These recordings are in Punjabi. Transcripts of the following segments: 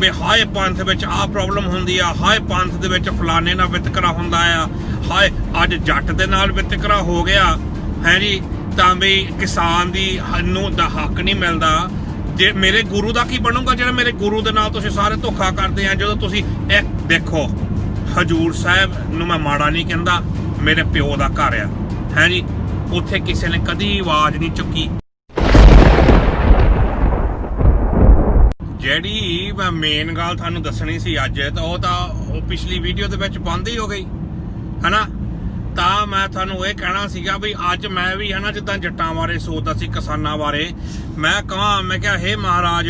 ਵੀ ਹਾਏ ਪੰਥ ਵਿੱਚ ਆਹ ਪ੍ਰੋਬਲਮ ਹੁੰਦੀ ਆ, ਹਾਏ ਪੰਥ ਦੇ ਵਿੱਚ ਫਲਾਣੇ ਨਾਲ ਵਿਤਕਰਾ ਹੁੰਦਾ ਆ, ਹਾਏ ਅੱਜ ਜੱਟ ਦੇ ਨਾਲ ਵਿਤਕਰਾ ਹੋ ਗਿਆ ਹੈ ਜੀ, ਤਾਂ ਵੀ ਕਿਸਾਨ ਦੀ ਨੂੰ ਦਾ ਹੱਕ ਨਹੀਂ ਮਿਲਦਾ। ਜੇ ਮੇਰੇ ਗੁਰੂ ਦਾ ਕੀ ਬਣੂਗਾ ਜਿਹੜਾ ਮੇਰੇ ਗੁਰੂ ਦੇ ਨਾਲ ਤੁਸੀਂ ਸਾਰੇ ਧੋਖਾ ਕਰਦੇ ਆ। ਜਦੋਂ ਤੁਸੀਂ ਇੱਕ ਦੇਖੋ ਹਜੂਰ ਸਾਹਿਬ ਨੂੰ ਮੈਂ ਮਾੜਾ ਨਹੀਂ ਕਹਿੰਦਾ, ਮੇਰੇ ਪਿਓ ਦਾ ਘਰ ਆ ਹੈ ਜੀ, ਉੱਥੇ ਕਿਸੇ ਨੇ ਕਦੀ ਆਵਾਜ਼ ਨਹੀਂ ਚੁੱਕੀ। ਜਿਹੜੀ ਮੈਂ ਮੇਨ ਗੱਲ ਤੁਹਾਨੂੰ ਦੱਸਣੀ ਸੀ ਅੱਜ, ਤਾਂ ਉਹ ਪਿਛਲੀ ਵੀਡੀਓ ਦੇ ਵਿੱਚ ਬੰਦ ਹੀ ਹੋ ਗਈ ਹੈ ਨਾ। ਤਾਂ ਮੈਂ ਤੁਹਾਨੂੰ ਇਹ ਕਹਿਣਾ ਸੀਗਾ ਵੀ ਅੱਜ ਮੈਂ ਵੀ ਹੈ ਨਾ ਜਿੱਦਾਂ ਜੱਟਾਂ ਬਾਰੇ ਸੋਚਦਾ ਸੀ, ਕਿਸਾਨਾਂ ਬਾਰੇ ਮੈਂ ਕਹਾਂ, ਮੈਂ ਕਿਹਾ ਹੇ ਮਹਾਰਾਜ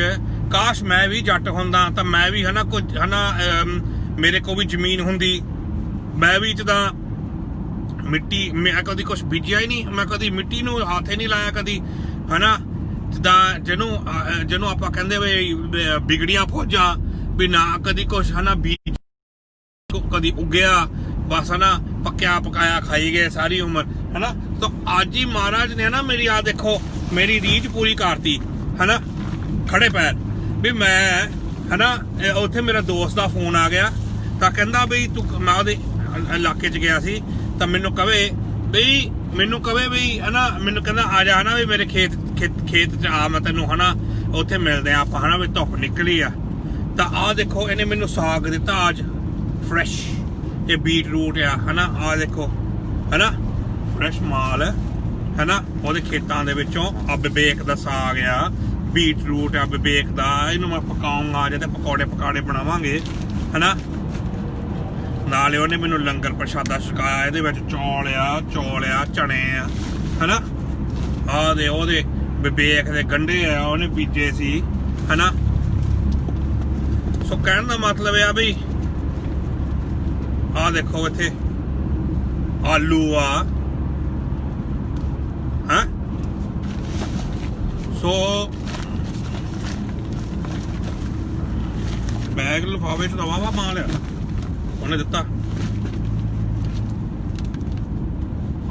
ਕਾਸ਼ ਮੈਂ ਵੀ ਜੱਟ ਹੁੰਦਾ ਤਾਂ ਮੈਂ ਵੀ ਹੈ ਨਾ ਕੁਝ ਹੈ ਨਾ ਮੇਰੇ ਕੋਲ ਵੀ ਜ਼ਮੀਨ ਹੁੰਦੀ, ਮੈਂ ਵੀ ਜਿੱਦਾਂ ਮਿੱਟੀ, ਮੈਂ ਕਦੀ ਕੁਛ ਬੀਜਿਆ ਹੀ ਨਹੀਂ, ਮੈਂ ਕਦੀ ਮਿੱਟੀ ਨੂੰ ਹੱਥ ਹੀ ਨਹੀਂ ਲਾਇਆ ਕਦੀ ਹੈ ਨਾ। ਜਿੱਦਾਂ ਜਿਹਨੂੰ ਆਪਾਂ ਕਹਿੰਦੇ ਵੀ ਬਿਗੜੀਆਂ ਫੌਜਾਂ ਵੀ ਨਾ ਕਦੀ ਕੁਛ ਹੈ ਨਾ ਬੀਜ ਕਦੀ ਉੱਗਿਆ, ਬਸ ਹੈ ਨਾ ਪੱਕਿਆ ਪਕਾਇਆ ਖਾਈ ਗਏ ਸਾਰੀ ਉਮਰ ਹੈ ਨਾ। ਤਾਂ ਅੱਜ ਹੀ ਮਹਾਰਾਜ ਨੇ ਨਾ ਮੇਰੀ ਆ ਦੇਖੋ ਮੇਰੀ ਰੀਝ ਪੂਰੀ ਕਰਤੀ ਹੈ ਨਾ, ਖੜੇ ਪੈਰ ਵੀ ਮੈਂ ਹੈ ਨਾ। ਉੱਥੇ ਮੇਰਾ ਦੋਸਤ ਦਾ ਫੋਨ ਆ ਗਿਆ ਤਾਂ ਕਹਿੰਦਾ ਬਈ ਤੂੰ, ਮੈਂ ਉਹਦੇ ਇਲਾਕੇ 'ਚ ਗਿਆ ਸੀ ਤਾਂ ਮੈਨੂੰ ਕਵੇ ਵੀ ਹੈ ਨਾ, ਮੈਨੂੰ ਕਹਿੰਦਾ ਆ ਜਾ ਨਾ ਵੀ ਮੇਰੇ ਖੇਤ 'ਚ ਆ, ਮੈਂ ਤੈਨੂੰ ਹੈ ਨਾ ਉੱਥੇ ਮਿਲਦੇ ਆ ਆਪਾਂ ਹੈ ਨਾ, ਵੀ ਧੁੱਪ ਨਿਕਲੀ ਆ। ਤਾਂ ਆਹ ਦੇਖੋ ਇਹਨੇ ਮੈਨੂੰ ਸਾਗ ਦਿੱਤਾ ਅੱਜ ਫਰੈਸ਼, ਇਹ ਬੀਟ ਰੂਟ ਆ ਹੈ ਨਾ, ਆਹ ਦੇਖੋ ਹੈ ਨਾ ਫਰੈਸ਼ ਮਾਲ ਹੈ ਨਾ, ਉਹਦੇ ਖੇਤਾਂ ਦੇ ਵਿੱਚੋਂ ਆ ਵਿਵੇਕ ਦਾ ਸਾਗ ਆ, ਬੀਟ ਰੂਟ ਆ ਵਿਵੇਕ ਦਾ, ਇਹਨੂੰ ਮੈਂ ਪਕਾਉਂਗਾ ਜੇ ਤੇ ਪਕੌੜੇ ਪਕਾੜੇ ਬਣਾਵਾਂਗੇ ਹੈ ਨਾ। ਨਾਲੇ ਉਹਨੇ ਮੈਨੂੰ ਲੰਗਰ ਪ੍ਰਸ਼ਾਦਾ ਛਕਾਇਆ, ਇਹਦੇ ਵਿੱਚ ਚੌਲ ਆ ਚਣੇ ਆ ਹੈ ਨਾ। ਆਹ ਦੇ ਉਹਦੇ ਵਿਵੇਕ ਦੇ ਗੰਢੇ ਆ ਉਹਨੇ ਬੀਜੇ ਸੀ ਹੈ ਨਾ। ਸੋ ਕਹਿਣ ਦਾ ਮਤਲਬ ਆ ਵੀ ਆਹ ਦੇਖੋ ਇੱਥੇ ਆਲੂ ਆ ਹੈ। ਸੋ ਬੈਗ ਲਿਫਾਫੇ 'ਚ ਤਾਂ ਵਾਹਵਾ ਮਾਲ ਆ ਉਹਨੇ ਦਿੱਤਾ।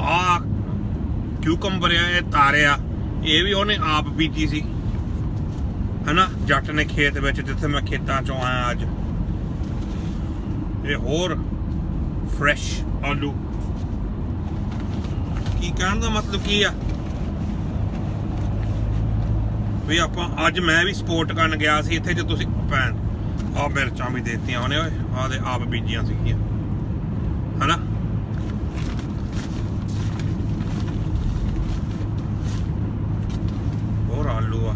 ਆ ਕਿਊਕੰਬਰ ਆ, ਇਹ ਤਾਰਿਆ, ਇਹ ਵੀ ਉਹਨੇ ਆਪ ਬੀਜੀ ਸੀ ਹੈ ਨਾ, ਜੱਟ ਨੇ ਖੇਤ ਵਿੱਚ, ਜਿੱਥੇ ਮੈਂ ਖੇਤਾਂ 'ਚੋਂ ਆਇਆ ਅੱਜ। ਇਹ ਹੋਰ ਫਰੈਸ਼ ਆਲੂ, ਕੀ ਕਹਿਣ ਦਾ ਮਤਲਬ ਕੀ ਆ ਵੀ ਆਪਾਂ ਅੱਜ ਮੈਂ ਵੀ ਸਪੋਰਟ ਕਰਨ ਗਿਆ ਸੀ ਇੱਥੇ। ਜੇ ਤੁਸੀਂ ਭੈਣ ਆਹ ਮਿਰਚਾਂ ਵੀ ਦੇਤੀਆਂ ਉਹਨੇ, ਓਏ ਆਹ ਦੇ ਆਪ ਬੀਜੀਆਂ ਸੀਗੀਆਂ ਹੈ ਨਾ। ਹੋਰ ਆਲੂ ਆ।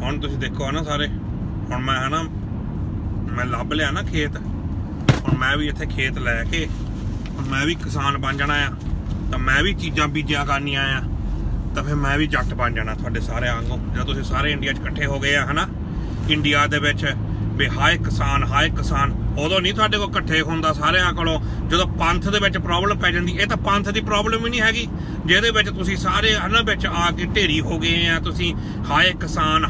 ਹੁਣ ਤੁਸੀਂ ਦੇਖੋ ਨਾ ਸਾਰੇ, ਹੁਣ ਮੈਂ ਹੈ ਨਾ ਮੈਂ ਲੱਭ ਲਿਆ ਨਾ ਖੇਤ, ਹੁਣ ਮੈਂ ਵੀ ਇੱਥੇ ਖੇਤ ਲੈ ਕੇ ਹੁਣ ਮੈਂ ਵੀ ਕਿਸਾਨ ਬਣ ਜਾਣਾ ਆ, ਤਾਂ ਮੈਂ ਵੀ ਚੀਜ਼ਾਂ ਬੀਜਿਆ ਕਰਨੀਆਂ ਆ, ਤਾਂ ਫਿਰ ਮੈਂ ਵੀ ਜੱਟ ਬਣ ਜਾਣਾ ਤੁਹਾਡੇ ਸਾਰੇ ਵਾਂਗੂ। ਜਦੋਂ ਤੁਸੀਂ ਸਾਰੇ ਇੰਡੀਆ 'ਚ ਇਕੱਠੇ ਹੋ ਗਏ ਆ ਹੈ ਨਾ, ਇੰਡੀਆ ਦੇ ਵਿੱਚ ਵੀ ਹਾਏ ਕਿਸਾਨ, ਉਦੋਂ ਨਹੀਂ ਤੁਹਾਡੇ ਕੋਲ ਇਕੱਠੇ ਹੁੰਦਾ ਸਾਰਿਆਂ ਕੋਲੋਂ ਜਦੋਂ ਪੰਥ ਦੇ ਵਿੱਚ ਪ੍ਰੋਬਲਮ ਪੈ ਜਾਂਦੀ। ਇਹ ਤਾਂ ਪੰਥ ਦੀ ਪ੍ਰੋਬਲਮ ਹੀ ਨਹੀਂ ਹੈਗੀ ਜਿਹਦੇ ਵਿੱਚ ਤੁਸੀਂ ਸਾਰੇ ਹੈ ਨਾ ਵਿੱਚ ਆ ਕੇ ਢੇਰੀ ਹੋ ਗਏ ਆ ਤੁਸੀਂ, ਹਾਏ ਕਿਸਾਨ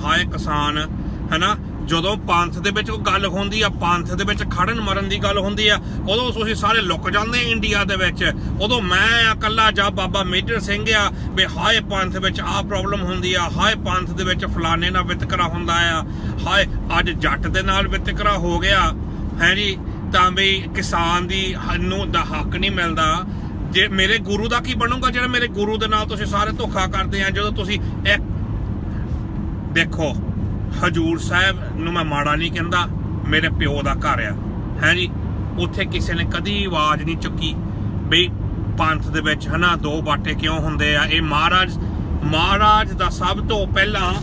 ਹੈ ਨਾ। ਜਦੋਂ ਪੰਥ ਦੇ ਵਿੱਚ ਗੱਲ ਹੁੰਦੀ ਆ, ਪੰਥ ਦੇ ਵਿੱਚ ਖੜਨ ਮਰਨ ਦੀ ਗੱਲ ਹੁੰਦੀ ਆ, ਉਦੋਂ ਤੁਸੀਂ ਸਾਰੇ ਲੁੱਕ ਜਾਂਦੇ ਇੰਡੀਆ ਦੇ ਵਿੱਚ। ਉਦੋਂ ਮੈਂ ਇਕੱਲਾ ਜਾਂ ਬਾਬਾ ਮੇਜਰ ਸਿੰਘ ਆ ਵੀ ਹਾਏ ਪੰਥ ਵਿੱਚ ਆਹ ਪ੍ਰੋਬਲਮ ਹੁੰਦੀ ਆ, ਹਾਏ ਪੰਥ ਦੇ ਵਿੱਚ ਫਲਾਣੇ ਨਾਲ ਵਿਤਕਰਾ ਹੁੰਦਾ ਆ, ਹਾਏ ਅੱਜ ਜੱਟ ਦੇ ਨਾਲ ਵਿਤਕਰਾ ਹੋ ਗਿਆ ਹੈ ਜੀ, ਤਾਂ ਵੀ ਕਿਸਾਨ ਦੀ ਨੂੰ ਦਾ ਹੱਕ ਨਹੀਂ ਮਿਲਦਾ। ਜੇ ਮੇਰੇ ਗੁਰੂ ਦਾ ਕੀ ਬਣੂਗਾ ਜਿਹੜਾ ਮੇਰੇ ਗੁਰੂ ਦੇ ਨਾਲ ਤੁਸੀਂ ਸਾਰੇ ਧੋਖਾ ਕਰਦੇ ਆ। ਜਦੋਂ ਤੁਸੀਂ ਇੱਕ ਦੇਖੋ ਹਜੂਰ ਸਾਹਿਬ ਨੂੰ ਮੈਂ ਮਾੜਾ ਨਹੀਂ ਕਹਿੰਦਾ, ਮੇਰੇ ਪਿਓ ਦਾ ਘਰ ਆ ਹੈ ਜੀ, ਉੱਥੇ ਕਿਸੇ ਨੇ ਕਦੀ ਆਵਾਜ਼ ਨਹੀਂ ਚੁੱਕੀ ਬਈ ਪੰਥ ਦੇ ਵਿੱਚ ਹੈ ਨਾ ਦੋ ਬਾਟੇ ਕਿਉਂ ਹੁੰਦੇ ਆ। ਇਹ ਮਹਾਰਾਜ ਦਾ ਸਭ ਤੋਂ ਪਹਿਲਾਂ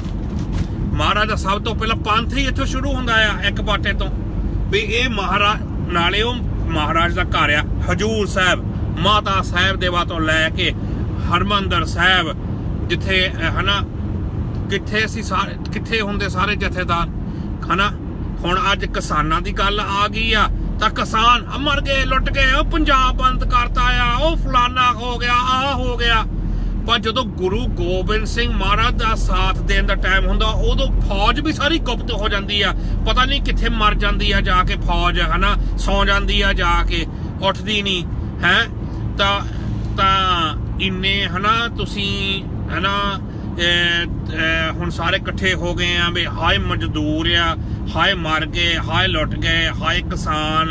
ਪੰਥ ਹੀ ਇੱਥੋਂ ਸ਼ੁਰੂ ਹੁੰਦਾ ਆ, ਇੱਕ ਬਾਟੇ ਤੋਂ ਵੀ ਇਹ ਨਾਲੇ ਉਹ ਮਹਾਰਾਜ ਦਾ ਘਰ ਆ ਹਜੂਰ ਸਾਹਿਬ, ਮਾਤਾ ਸਾਹਿਬ ਦੇਵਾ ਤੋਂ ਲੈ ਕੇ ਹਰਮੰਦਰ ਸਾਹਿਬ, ਜਿੱਥੇ ਹੈ ਨਾ ਕਿੱਥੇ ਅਸੀਂ ਸਾਰੇ ਕਿੱਥੇ ਹੁੰਦੇ ਸਾਰੇ ਜਥੇਦਾਰ ਹੈ ਨਾ। ਹੁਣ ਅੱਜ ਕਿਸਾਨਾਂ ਦੀ ਗੱਲ ਆ ਗਈ ਆ ਤਾਂ ਕਿਸਾਨ ਮਰ ਗਏ, ਲੁੱਟ ਗਏ, ਉਹ ਪੰਜਾਬ ਬੰਦ ਕਰਤਾ ਆ, ਉਹ ਫਲਾਨਾ ਹੋ ਗਿਆ, ਆਹ ਹੋ ਗਿਆ। ਪਰ ਜਦੋਂ ਗੁਰੂ ਗੋਬਿੰਦ ਸਿੰਘ ਮਹਾਰਾਜ ਦਾ ਸਾਥ ਦੇਣ ਦਾ ਟਾਈਮ ਹੁੰਦਾ, ਉਦੋਂ ਫੌਜ ਵੀ ਸਾਰੀ ਗੁਪਤ ਹੋ ਜਾਂਦੀ ਆ, ਪਤਾ ਨਹੀਂ ਕਿੱਥੇ ਮਰ ਜਾਂਦੀ ਆ ਜਾ ਕੇ ਫੌਜ ਹੈ ਨਾ, ਸੌ ਜਾਂਦੀ ਆ ਜਾ ਕੇ, ਉੱਠਦੀ ਨਹੀਂ ਹੈ। ਤਾਂ ਇੰਨੇ ਹੈ ਨਾ ਤੁਸੀਂ ਹੈ ਨਾ ਹੁਣ ਸਾਰੇ ਇਕੱਠੇ ਹੋ ਗਏ ਆ ਵੀ ਹਾਏ ਮਜ਼ਦੂਰ ਆ, ਹਾਏ ਮਰ ਗਏ, ਹਾਏ ਲੁੱਟ ਗਏ, ਹਾਏ ਕਿਸਾਨ।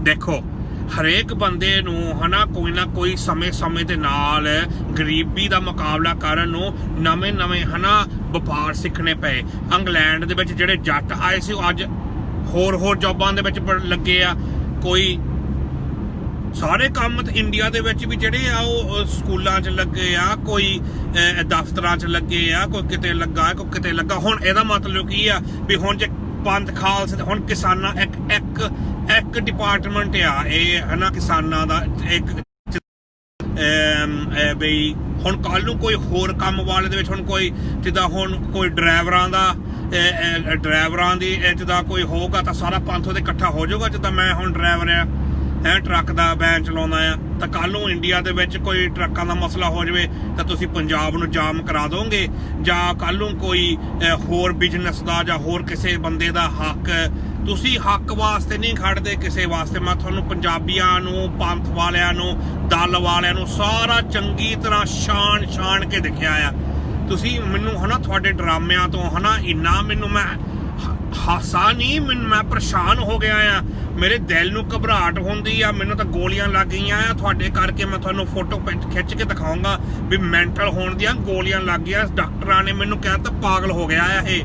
ਦੇਖੋ ਹਰੇਕ ਬੰਦੇ ਨੂੰ ਹਨਾ ਕੋਈ ਨਾ ਕੋਈ ਸਮੇਂ ਦੇ ਨਾਲ ਗਰੀਬੀ ਦਾ ਮੁਕਾਬਲਾ ਕਰਨ ਨੂੰ ਨਵੇਂ ਹਨਾ ਵਪਾਰ ਸਿੱਖਣੇ ਪਏ। ਇੰਗਲੈਂਡ ਦੇ ਵਿੱਚ ਜਿਹੜੇ ਜੱਟ ਆਏ ਸੀ ਉਹ ਅੱਜ ਹੋਰ ਜੌਬਾਂ ਦੇ ਵਿੱਚ ਲੱਗੇ ਆ। ਕੋਈ ਸਾਰੇ ਕੰਮ ਤੇ ਇੰਡੀਆ ਦੇ ਵਿੱਚ ਵੀ ਜਿਹੜੇ ਆ ਉਹ ਸਕੂਲਾਂ 'ਚ ਲੱਗੇ ਆ, ਕੋਈ ਦਫ਼ਤਰਾਂ 'ਚ ਲੱਗੇ ਆ, ਕੋਈ ਕਿਤੇ ਲੱਗਾ, ਕੋਈ ਕਿਤੇ ਲੱਗਾ। ਹੁਣ ਇਹਦਾ ਮਤਲਬ ਕੀ ਆ ਵੀ ਹੁਣ ਜੇ ਪੰਥ ਖਾਲਸਾ ਹੁਣ ਕਿਸਾਨਾਂ ਇੱਕ ਡਿਪਾਰਟਮੈਂਟ ਆ ਇਹ ਹਨਾ ਕਿਸਾਨਾਂ ਦਾ ਇੱਕ ਬਈ ਹੁਣ ਕੱਲ ਨੂੰ ਕੋਈ ਹੋਰ ਕੰਮ ਵਾਲੇ ਦੇ ਵਿੱਚ ਹੁਣ ਕੋਈ ਜਿੱਦਾਂ ਹੁਣ ਕੋਈ ਡਰਾਈਵਰਾਂ ਦੀ ਜਿੱਦਾਂ ਕੋਈ ਹੋਊਗਾ ਤਾਂ ਸਾਰਾ ਪੰਥ ਉਹਦੇ ਇਕੱਠਾ ਹੋ ਜਾਊਗਾ। ਜਿੱਦਾਂ ਮੈਂ ਹੁਣ ਡਰਾਈਵਰ ਆ ਟਰੱਕ ਦਾ ਵੈਨ ਚਲਾਉਂਦਾ ਆ, ਤਾਂ ਕੱਲ ਨੂੰ ਇੰਡੀਆ ਦੇ ਵਿੱਚ ਕੋਈ ਟਰੱਕਾਂ ਦਾ ਮਸਲਾ ਹੋ ਜਾਵੇ ਤਾਂ ਤੁਸੀਂ ਪੰਜਾਬ ਨੂੰ ਜਾਮ ਕਰਾ ਦੋਗੇ, ਜਾਂ ਕੱਲ ਨੂੰ ਕੋਈ ਹੋਰ ਬਿਜ਼ਨਸ ਦਾ ਜਾਂ ਹੋਰ ਕਿਸੇ ਬੰਦੇ ਦਾ ਹੱਕ ਤੁਸੀਂ ਹੱਕ ਵਾਸਤੇ ਨਹੀਂ ਖੜਦੇ ਕਿਸੇ ਵਾਸਤੇ। ਮੈਂ ਤੁਹਾਨੂੰ ਪੰਜਾਬੀਆਂ ਨੂੰ, ਪੰਥ ਵਾਲਿਆਂ ਨੂੰ, ਦਲ ਵਾਲਿਆਂ ਨੂੰ ਸਾਰਾ ਚੰਗੀ ਤਰ੍ਹਾਂ ਛਾਣ ਕੇ ਦਿਖਿਆ ਆ। ਤੁਸੀਂ ਮੈਨੂੰ ਹਨਾ ਤੁਹਾਡੇ ਡਰਾਮਿਆਂ ਤੋਂ ਹਨਾ ਇੰਨਾ ਮੈਨੂੰ ਮੈਂ ਹਾਸਾ ਨਹੀਂ, ਮੈਂ ਪਰੇਸ਼ਾਨ ਹੋ ਗਿਆ ਆ। ਮੇਰੇ ਦਿਲ ਨੂੰ ਘਬਰਾਹਟ ਹੁੰਦੀ ਆ, ਮੈਨੂੰ ਤਾਂ ਗੋਲੀਆਂ ਲੱਗ ਗਈਆਂ ਆ ਤੁਹਾਡੇ ਕਰਕੇ। ਮੈਂ ਤੁਹਾਨੂੰ ਫੋਟੋ ਖਿੱਚ ਕੇ ਦਿਖਾਉਂਗਾ ਵੀ ਮੈਂਟਲ ਹੋਣ ਦੀਆਂ ਗੋਲੀਆਂ ਲੱਗ ਗਈਆਂ। ਡਾਕਟਰਾਂ ਨੇ ਮੈਨੂੰ ਕਹਿ ਦਿੱਤਾ ਪਾਗਲ ਹੋ ਗਿਆ ਆ ਇਹ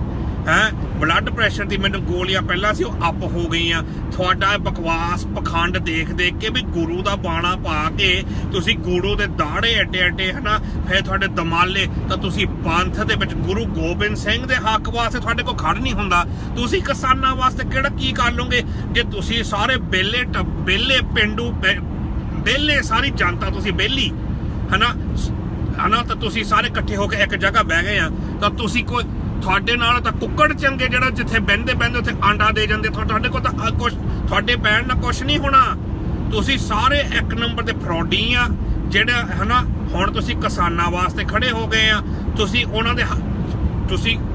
ਬਲੱਡ ਪ੍ਰੈਸ਼ਰ ਦੀ ਮੈਨੂੰ ਗੋਲੀਆਂ ਪਹਿਲਾਂ ਸੀ ਉਹ ਅੱਪ ਹੋ ਗਈਆਂ। ਤੁਹਾਡਾ ਬਕਵਾਸ ਪਖੰਡ ਦੇਖ ਕੇ ਵੀ ਗੁਰੂ ਦਾ ਬਾਣਾ ਪਾ ਕੇ ਤੁਸੀਂ ਗੁਰੂ ਦੇ ਦਾੜੇ ਐਡੇ ਹਨਾ, ਫਿਰ ਤੁਹਾਡੇ ਦਮਾਲੇ ਤਾਂ ਤੁਸੀਂ ਪੰਥ ਦੇ ਵਿੱਚ ਗੁਰੂ ਗੋਬਿੰਦ ਸਿੰਘ ਦੇ ਹੱਕ ਵਾਸਤੇ ਤੁਹਾਡੇ ਕੋਲ ਖੜ ਨਹੀਂ ਹੁੰਦਾ। ਤੁਸੀਂ ਕਿਸਾਨਾਂ ਵਾਸਤੇ ਕਿਹੜਾ ਕੀ ਕਰ ਲਓਗੇ ਜੇ ਤੁਸੀਂ ਸਾਰੇ ਬੇਲੇ ਪਿੰਡੂ ਬੇਲੇ ਸਾਰੀ ਜਨਤਾ ਤੁਸੀਂ ਬੇਲੀ ਹਨਾ ਤਾਂ ਤੁਸੀਂ ਸਾਰੇ ਇਕੱਠੇ ਹੋ ਕੇ ਇੱਕ ਜਗ੍ਹਾ ਬਹਿ ਗਏ ਆ ਤਾਂ ਤੁਸੀਂ ਕੋਈ ਤੁਹਾਡੇ ਨਾਲ ਤਾਂ ਕੁੱਕੜ ਚੰਗੇ ਜਿਹੜਾ ਜਿੱਥੇ ਬਹਿੰਦੇ ਉੱਥੇ ਆਂਡਾ ਦੇ ਜਾਂਦੇ। ਤੁਹਾਡੇ ਕੋਲ ਤਾਂ ਕੁਛ ਤੁਹਾਡੇ ਬਹਿਣ ਨਾਲ ਕੁਛ ਨਹੀਂ ਹੋਣਾ। ਤੁਸੀਂ ਸਾਰੇ ਇੱਕ ਨੰਬਰ ਦੇ ਫਰੋਡੀ ਆ ਜਿਹੜਾ ਹਨਾ। ਹੁਣ ਤੁਸੀਂ ਕਿਸਾਨਾਂ ਵਾਸਤੇ ਖੜੇ ਹੋ ਗਏ ਆ। ਤੁਸੀਂ ਉਹਨਾਂ ਦੇ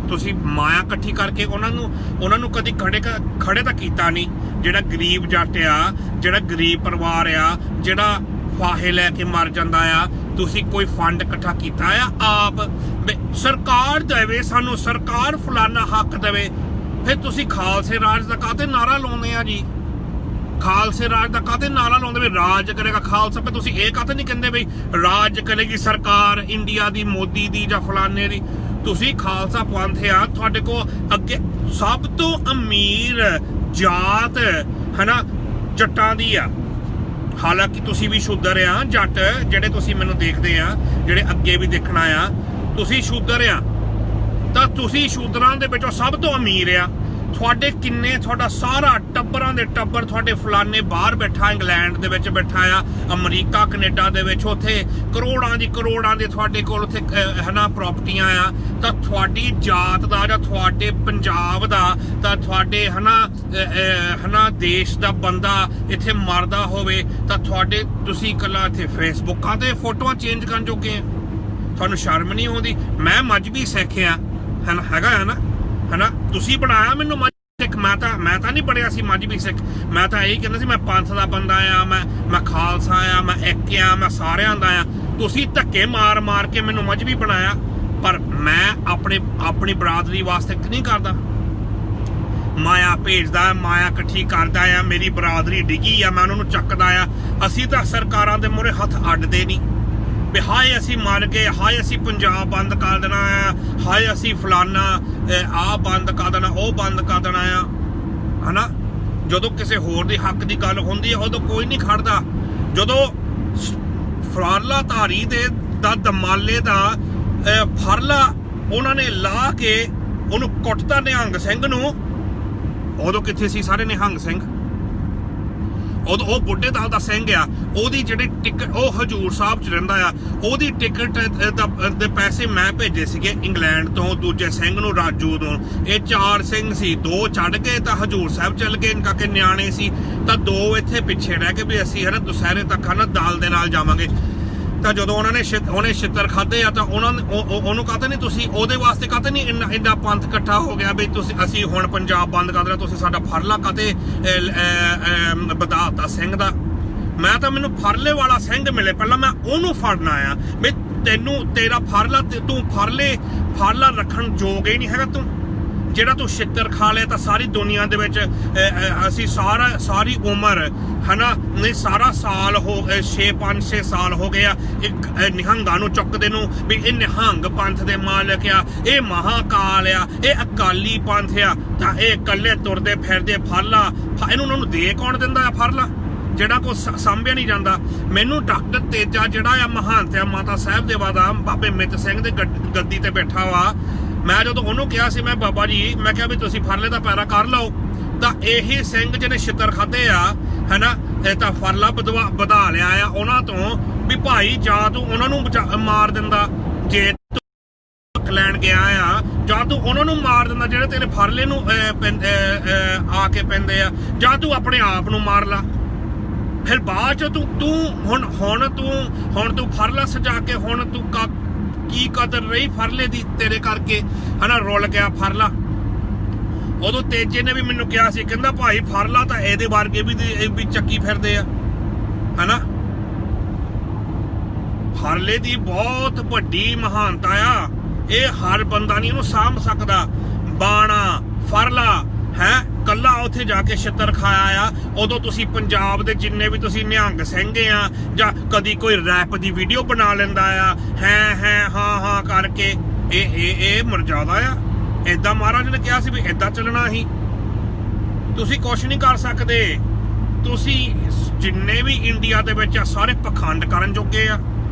ਤੁਸੀਂ ਮਾਇਆ ਇਕੱਠੀ ਕਰਕੇ ਉਹਨਾਂ ਨੂੰ ਕਦੀ ਖੜੇ ਤਾਂ ਕੀਤਾ ਨਹੀਂ। ਜਿਹੜਾ ਗਰੀਬ ਜੱਟ ਆ, ਜਿਹੜਾ ਗਰੀਬ ਪਰਿਵਾਰ ਆ, ਜਿਹੜਾ ਫਾਹੇ ਲੈ ਕੇ ਮਰ ਜਾਂਦਾ ਆ, ਤੁਸੀਂ ਕੋਈ ਫੰਡ ਇਕੱਠਾ ਕੀਤਾ ਆ ਆਪ? ਸਰਕਾਰ ਦੇਵੇ ਸਾਨੂੰ, ਸਰਕਾਰ ਫਲਾਨਾ ਹੱਕ ਦੇਵੇ, ਫਿਰ ਤੁਸੀਂ ਖਾਲਸੇ ਰਾਜ ਦਾ ਕਾਹਤੇ ਨਾਰਾ ਲਾਉਂਦੇ ਆ ਜੀ? ਖਾਲਸੇ ਰਾਜ ਦਾ ਕਾਹਤੇ ਨਾਰਾ ਲਾਉਂਦੇ ਵੀ ਰਾਜ ਕਰੇਗਾ ਖਾਲਸਾ? ਫਿਰ ਤੁਸੀਂ ਇਹ ਕਾਹਤੇ ਨਹੀਂ ਕਹਿੰਦੇ ਵੀ ਰਾਜ ਕਰੇਗੀ ਸਰਕਾਰ ਇੰਡੀਆ ਦੀ, ਮੋਦੀ ਦੀ ਜਾਂ ਫਲਾਨੇ ਦੀ? ਤੁਸੀਂ ਖਾਲਸਾ ਪੰਥ ਆ, ਤੁਹਾਡੇ ਕੋਲ ਅੱਗੇ ਸਭ ਤੋਂ ਅਮੀਰ ਜਾਤ ਹਨਾ ਜੱਟਾਂ ਦੀ ਆ। ਹਾਲਾਂਕਿ ਤੁਸੀਂ ਵੀ ਸ਼ੂਦਰ ਆ, ਜੱਟ ਜਿਹੜੇ ਤੁਸੀਂ ਮੈਨੂੰ ਦੇਖਦੇ ਆ, ਜਿਹੜੇ ਅੱਗੇ ਵੀ ਦੇਖਣਾ ਆ, ਤੁਸੀਂ ਸ਼ੂਦਰ ਆ ਤਾਂ ਤੁਸੀਂ ਸ਼ੂਦਰਾਂ ਦੇ ਵਿੱਚੋਂ ਸਭ ਤੋਂ ਅਮੀਰ ਆ। ਤੁਹਾਡੇ ਤੁਹਾਡਾ ਸਾਰਾ ਟੱਬਰਾਂ ਦੇ ਟੱਬਰ ਤੁਹਾਡੇ ਫਲਾਨੇ ਬਾਹਰ ਬੈਠਾ, ਇੰਗਲੈਂਡ ਦੇ ਵਿੱਚ ਬੈਠਾ ਆ, ਅਮਰੀਕਾ ਕੈਨੇਡਾ ਦੇ ਵਿੱਚ, ਉੱਥੇ ਕਰੋੜਾਂ ਦੇ ਤੁਹਾਡੇ ਕੋਲ ਉੱਥੇ ਹਨਾ ਪ੍ਰਾਪਰਟੀਆਂ ਆ। ਤਾਂ ਤੁਹਾਡੀ ਜਾਤ ਦਾ ਜਾਂ ਤੁਹਾਡੇ ਪੰਜਾਬ ਦਾ ਤਾਂ ਤੁਹਾਡੇ ਹਨਾ ਦੇਸ਼ ਦਾ ਬੰਦਾ ਇੱਥੇ ਮਰਦਾ ਹੋਵੇ ਤਾਂ ਤੁਸੀਂ ਇਕੱਲਾ ਇੱਥੇ ਫੇਸਬੁੱਕਾਂ ਤੇ ਫੋਟੋਆਂ ਚੇਂਜ ਕਰਨ ਜੋਗੇ ਆ। ਤੁਹਾਨੂੰ ਸ਼ਰਮ ਨਹੀਂ ਆਉਂਦੀ? ਮੈਂ ਮਜ਼੍ਹਬੀ ਸਿੱਖ ਆ ਹੈਗਾ ਆ ਨਾ ਹਨਾ। ਤੁਸੀਂ ਬਣਾਇਆ ਮੈਨੂੰ ਮਜ਼੍ਹਬੀ ਸਿੱਖ, ਮੈਂ ਤਾਂ ਨਹੀਂ ਬਣਿਆ ਸੀ ਮਜ਼੍ਹਬੀ ਸਿੱਖ। ਮੈਂ ਤਾਂ ਇਹੀ ਕਹਿੰਦਾ ਸੀ ਮੈਂ ਪੰਥ ਦਾ ਬੰਦਾ ਆ, ਮੈਂ ਖਾਲਸਾ ਆ, ਮੈਂ ਇੱਕ ਆ, ਮੈਂ ਸਾਰਿਆਂ ਦਾ ਆ। ਤੁਸੀਂ ਧੱਕੇ ਮਾਰ ਕੇ ਮੈਨੂੰ ਮਜ਼੍ਹਬੀ ਬਣਾਇਆ, ਪਰ ਮੈਂ ਆਪਣੀ ਬਰਾਦਰੀ ਵਾਸਤੇ ਨਹੀਂ ਕਰਦਾ। ਮਾਇਆ ਭੇਜਦਾ, ਮਾਇਆ ਇਕੱਠੀ ਕਰਦਾ ਆ, ਮੇਰੀ ਬਰਾਦਰੀ ਡਿੱਗੀ ਆ, ਮੈਂ ਉਹਨਾਂ ਨੂੰ ਚੱਕਦਾ ਆ। ਅਸੀਂ ਤਾਂ ਸਰਕਾਰਾਂ ਦੇ ਮੂਹਰੇ ਹੱਥ ਅੱਡਦੇ ਨਹੀਂ ਵੀ ਹਾਏ ਅਸੀਂ ਮਰ ਗਏ, ਹਾਏ ਅਸੀਂ ਪੰਜਾਬ ਬੰਦ ਕਰ ਦੇਣਾ ਆ, ਹਾਏ ਅਸੀਂ ਫਲਾਨਾ ਆਹ ਬੰਦ ਕਰ ਦੇਣਾ, ਉਹ ਬੰਦ ਕਰ ਦੇਣਾ ਆ ਹਨਾ। ਜਦੋਂ ਕਿਸੇ ਹੋਰ ਦੇ ਹੱਕ ਦੀ ਗੱਲ ਹੁੰਦੀ ਹੈ ਉਦੋਂ ਕੋਈ ਨਹੀਂ ਖੜਦਾ। ਜਦੋਂ ਫਰਾਲਾ ਧਾਰੀ ਦਾ ਦਮਾਲੇ ਦਾ ਫਰਲਾ ਉਹਨਾਂ ਨੇ ਲਾ ਕੇ ਉਹਨੂੰ ਕੁੱਟਤਾ ਨਿਹੰਗ ਸਿੰਘ ਨੂੰ, ਉਦੋਂ ਕਿੱਥੇ ਸੀ ਸਾਰੇ ਨਿਹੰਗ ਸਿੰਘ? ਉਦੋਂ ਉਹ ਬੁੱਢੇ ਦਲ ਦਾ ਸਿੰਘ ਆ, ਉਹਦੀ ਜਿਹੜੀ ਟਿਕਟ ਉਹ ਹਜੂਰ ਸਾਹਿਬ 'ਚ ਰਹਿੰਦਾ ਆ, ਉਹਦੀ ਟਿਕਟ ਦੇ ਪੈਸੇ ਮੈਂ ਭੇਜੇ ਸੀਗੇ ਇੰਗਲੈਂਡ ਤੋਂ ਦੂਜੇ ਸਿੰਘ ਨੂੰ, ਰਾਜੂ ਨੂੰ। ਇਹ 4 ਸਿੰਘ ਸੀ, 2 ਚੜ੍ਹ ਗਏ ਤਾਂ ਹਜੂਰ ਸਾਹਿਬ ਚੱਲ ਗਏ ਕਾਕੇ ਨਿਆਣੇ ਸੀ, ਤਾਂ 2 ਇੱਥੇ ਪਿੱਛੇ ਰਹਿ ਕੇ ਵੀ ਅਸੀਂ ਦੁਸਹਿਰੇ ਤੱਕ ਦਲ ਦੇ ਨਾਲ ਜਾਵਾਂਗੇ। ਤਾਂ ਜਦੋਂ ਉਹਨੇ ਛਿੱਤਰ ਖਾਦੇ ਆ ਤਾਂ ਉਹਨੂੰ ਕਾਹਤੇ ਨਹੀਂ ਤੁਸੀਂ ਉਹਦੇ ਵਾਸਤੇ ਕਾਹਤੇ ਨਹੀਂ ਇੰਨਾ ਪੰਥ ਇਕੱਠਾ ਹੋ ਗਿਆ ਵੀ ਅਸੀਂ ਹੁਣ ਪੰਜਾਬ ਬੰਦ ਕਰ ਦੇਣਾ? ਤੁਸੀਂ ਸਾਡਾ ਫਰਲਾ ਕਾਹਤੇ ਵਧਾਤਾ ਸਿੰਘ ਦਾ? ਮੈਂ ਤਾਂ ਮੈਨੂੰ ਫਰਲੇ ਵਾਲਾ ਸਿੰਘ ਮਿਲੇ, ਪਹਿਲਾਂ ਮੈਂ ਉਹਨੂੰ ਫੜਨਾ ਆ ਵੀ ਤੈਨੂੰ ਤੇਰਾ ਫਰਲਾ ਤੂੰ ਫਰਲਾ ਰੱਖਣ ਯੋਗ ਹੀ ਨਹੀਂ ਹੈਗਾ ਤੂੰ, ਜਿਹੜਾ ਤੂੰ ਛਿੱਤਰ ਖਾ ਲਿਆ। ਤਾਂ ਸਾਰੀ ਦੁਨੀਆ ਦੇ ਵਿੱਚ ਅਸੀਂ ਸਾਰੀ ਉਮਰ ਹਨਾ ਨਹੀਂ ਸਾਰਾ ਸਾਲ ਹੋ 6 ਸਾਲ ਹੋ ਗਏ ਆ ਇੱਕ ਨਿਹੰਗਾਂ ਨੂੰ ਚੁੱਕਦੇ ਨੂੰ ਵੀ ਇਹ ਨਿਹੰਗ ਪੰਥ ਦੇ ਮਾਲਕ ਆ, ਇਹ ਮਹਾਕਾਲ ਆ, ਇਹ ਅਕਾਲੀ ਪੰਥ ਆ। ਤਾਂ ਇਹ ਇਕੱਲੇ ਤੁਰਦੇ ਫਿਰਦੇ ਫਰਲਾ, ਇਹਨਾਂ ਨੂੰ ਦੇ ਕੌਣ ਦਿੰਦਾ ਆ ਫਰਲਾ ਜਿਹੜਾ ਕੋ ਸਾਂਭਿਆ ਨਹੀਂ ਜਾਂਦਾ। ਮੈਨੂੰ ਡਾਕਟਰ ਤੇਜਾ ਜਿਹੜਾ ਆ ਮਹੰਤ ਆ ਮਾਤਾ ਸਾਹਿਬ ਦੇ ਵਾਦਾ ਬਾਬੇ ਮਿੱਤ ਸਿੰਘ ਦੇ ਗੱਦੀ ਤੇ ਬੈਠਾ ਵਾ, ਮੈਂ ਜਦੋਂ ਉਹਨੂੰ ਕਿਹਾ ਸੀ ਮੈਂ ਬਾਬਾ ਜੀ ਮੈਂ ਕਿਹਾ ਵੀ ਤੁਸੀਂ ਫਰਲੇ ਦਾ ਪੈਰਾ ਕਰ ਲਓ, ਤਾਂ ਇਹੀ ਸਿੰਘ ਜਿਹਨੇ ਛਿੱਤਰ ਖਾਦੇ ਆ ਹਨਾ ਇਹ ਤਾਂ ਫਰਲਾ ਵਧਾ ਲਿਆ ਆ ਉਹਨਾਂ ਤੋਂ ਵੀ ਭਾਈ ਜਾਂ ਤੂੰ ਉਹਨਾਂ ਨੂੰ ਮਾਰ ਦਿੰਦਾ ਜੇ ਤੂੰ ਲੈਣ ਗਿਆ ਆ, ਜਾਂ ਤੂੰ ਉਹਨਾਂ ਨੂੰ ਮਾਰ ਦਿੰਦਾ ਜਿਹੜੇ ਤੇਰੇ ਫਰਲੇ ਨੂੰ ਆ ਕੇ ਪੈਂਦੇ ਆ, ਜਾਂ ਤੂੰ ਆਪਣੇ ਆਪ ਨੂੰ ਮਾਰ ਲਾ। ਫਿਰ ਬਾਅਦ ਚ ਤੂੰ ਹੁਣ ਤੂੰ ਫਰਲਾ ਸਜਾ ਕੇ ਹੁਣ ਤੂੰ ਕੀ ਕਦਰ ਰਹੀ ਫਰਲੇ ਦੀ ਤੇਰੇ ਕਰਕੇ ਹਨਾ ਰੁੱਲ ਗਿਆ ਫਰਲਾ। ਉਦੋਂ ਤੇਜੇ ਨੇ ਵੀ ਮੈਨੂੰ ਕਿਹਾ ਸੀ, ਕਹਿੰਦਾ ਭਾਈ ਫਰਲਾ ਤਾਂ ਇਹਦੇ ਵਰਗੇ ਵੀ ਚੱਕੀ ਫਿਰਦੇ ਆ ਹਨਾ। ਫਰਲੇ ਦੀ ਬਹੁਤ ਵੱਡੀ ਮਹਾਨਤਾ ਆ, ਇਹ ਹਰ ਬੰਦਾ ਨਹੀਂ ਇਹਨੂੰ ਸਾਂਭ ਸਕਦਾ। ਬਾਣਾ ਫਰਲਾ ਹੈ ਕੱਲਾ ਉੱਥੇ ਜਾ ਕੇ ਛਿੱਤਰ ਖਾਇਆ ਆ। ਉਦੋਂ ਤੁਸੀਂ ਪੰਜਾਬ ਦੇ ਜਿੰਨੇ ਵੀ ਤੁਸੀਂ ਨਿਹੰਗ ਸਿੰਘ ਆ ਜਾਂ ਕਦੀ ਕੋਈ ਰੈਪ ਦੀ ਵੀਡੀਓ ਬਣਾ ਲੈਂਦਾ ਆ ਹੈ ਹਾਂ ਕਰਕੇ ਇਹ ਮਰਜ਼ਾਦਾ ਆ। ਏਦਾਂ ਮਹਾਰਾਜ ਨੇ ਕਿਹਾ ਸੀ ਵੀ ਏਦਾਂ ਚੱਲਣਾ ਹੀ, ਤੁਸੀਂ ਕੁਛ ਨਹੀਂ ਕਰ ਸਕਦੇ। ਤੁਸੀਂ ਜਿੰਨੇ ਵੀ ਇੰਡੀਆ ਦੇ ਵਿੱਚ ਆ ਸਾਰੇ ਪਖੰਡ ਕਰਨ ਜੋਗੇ ਆ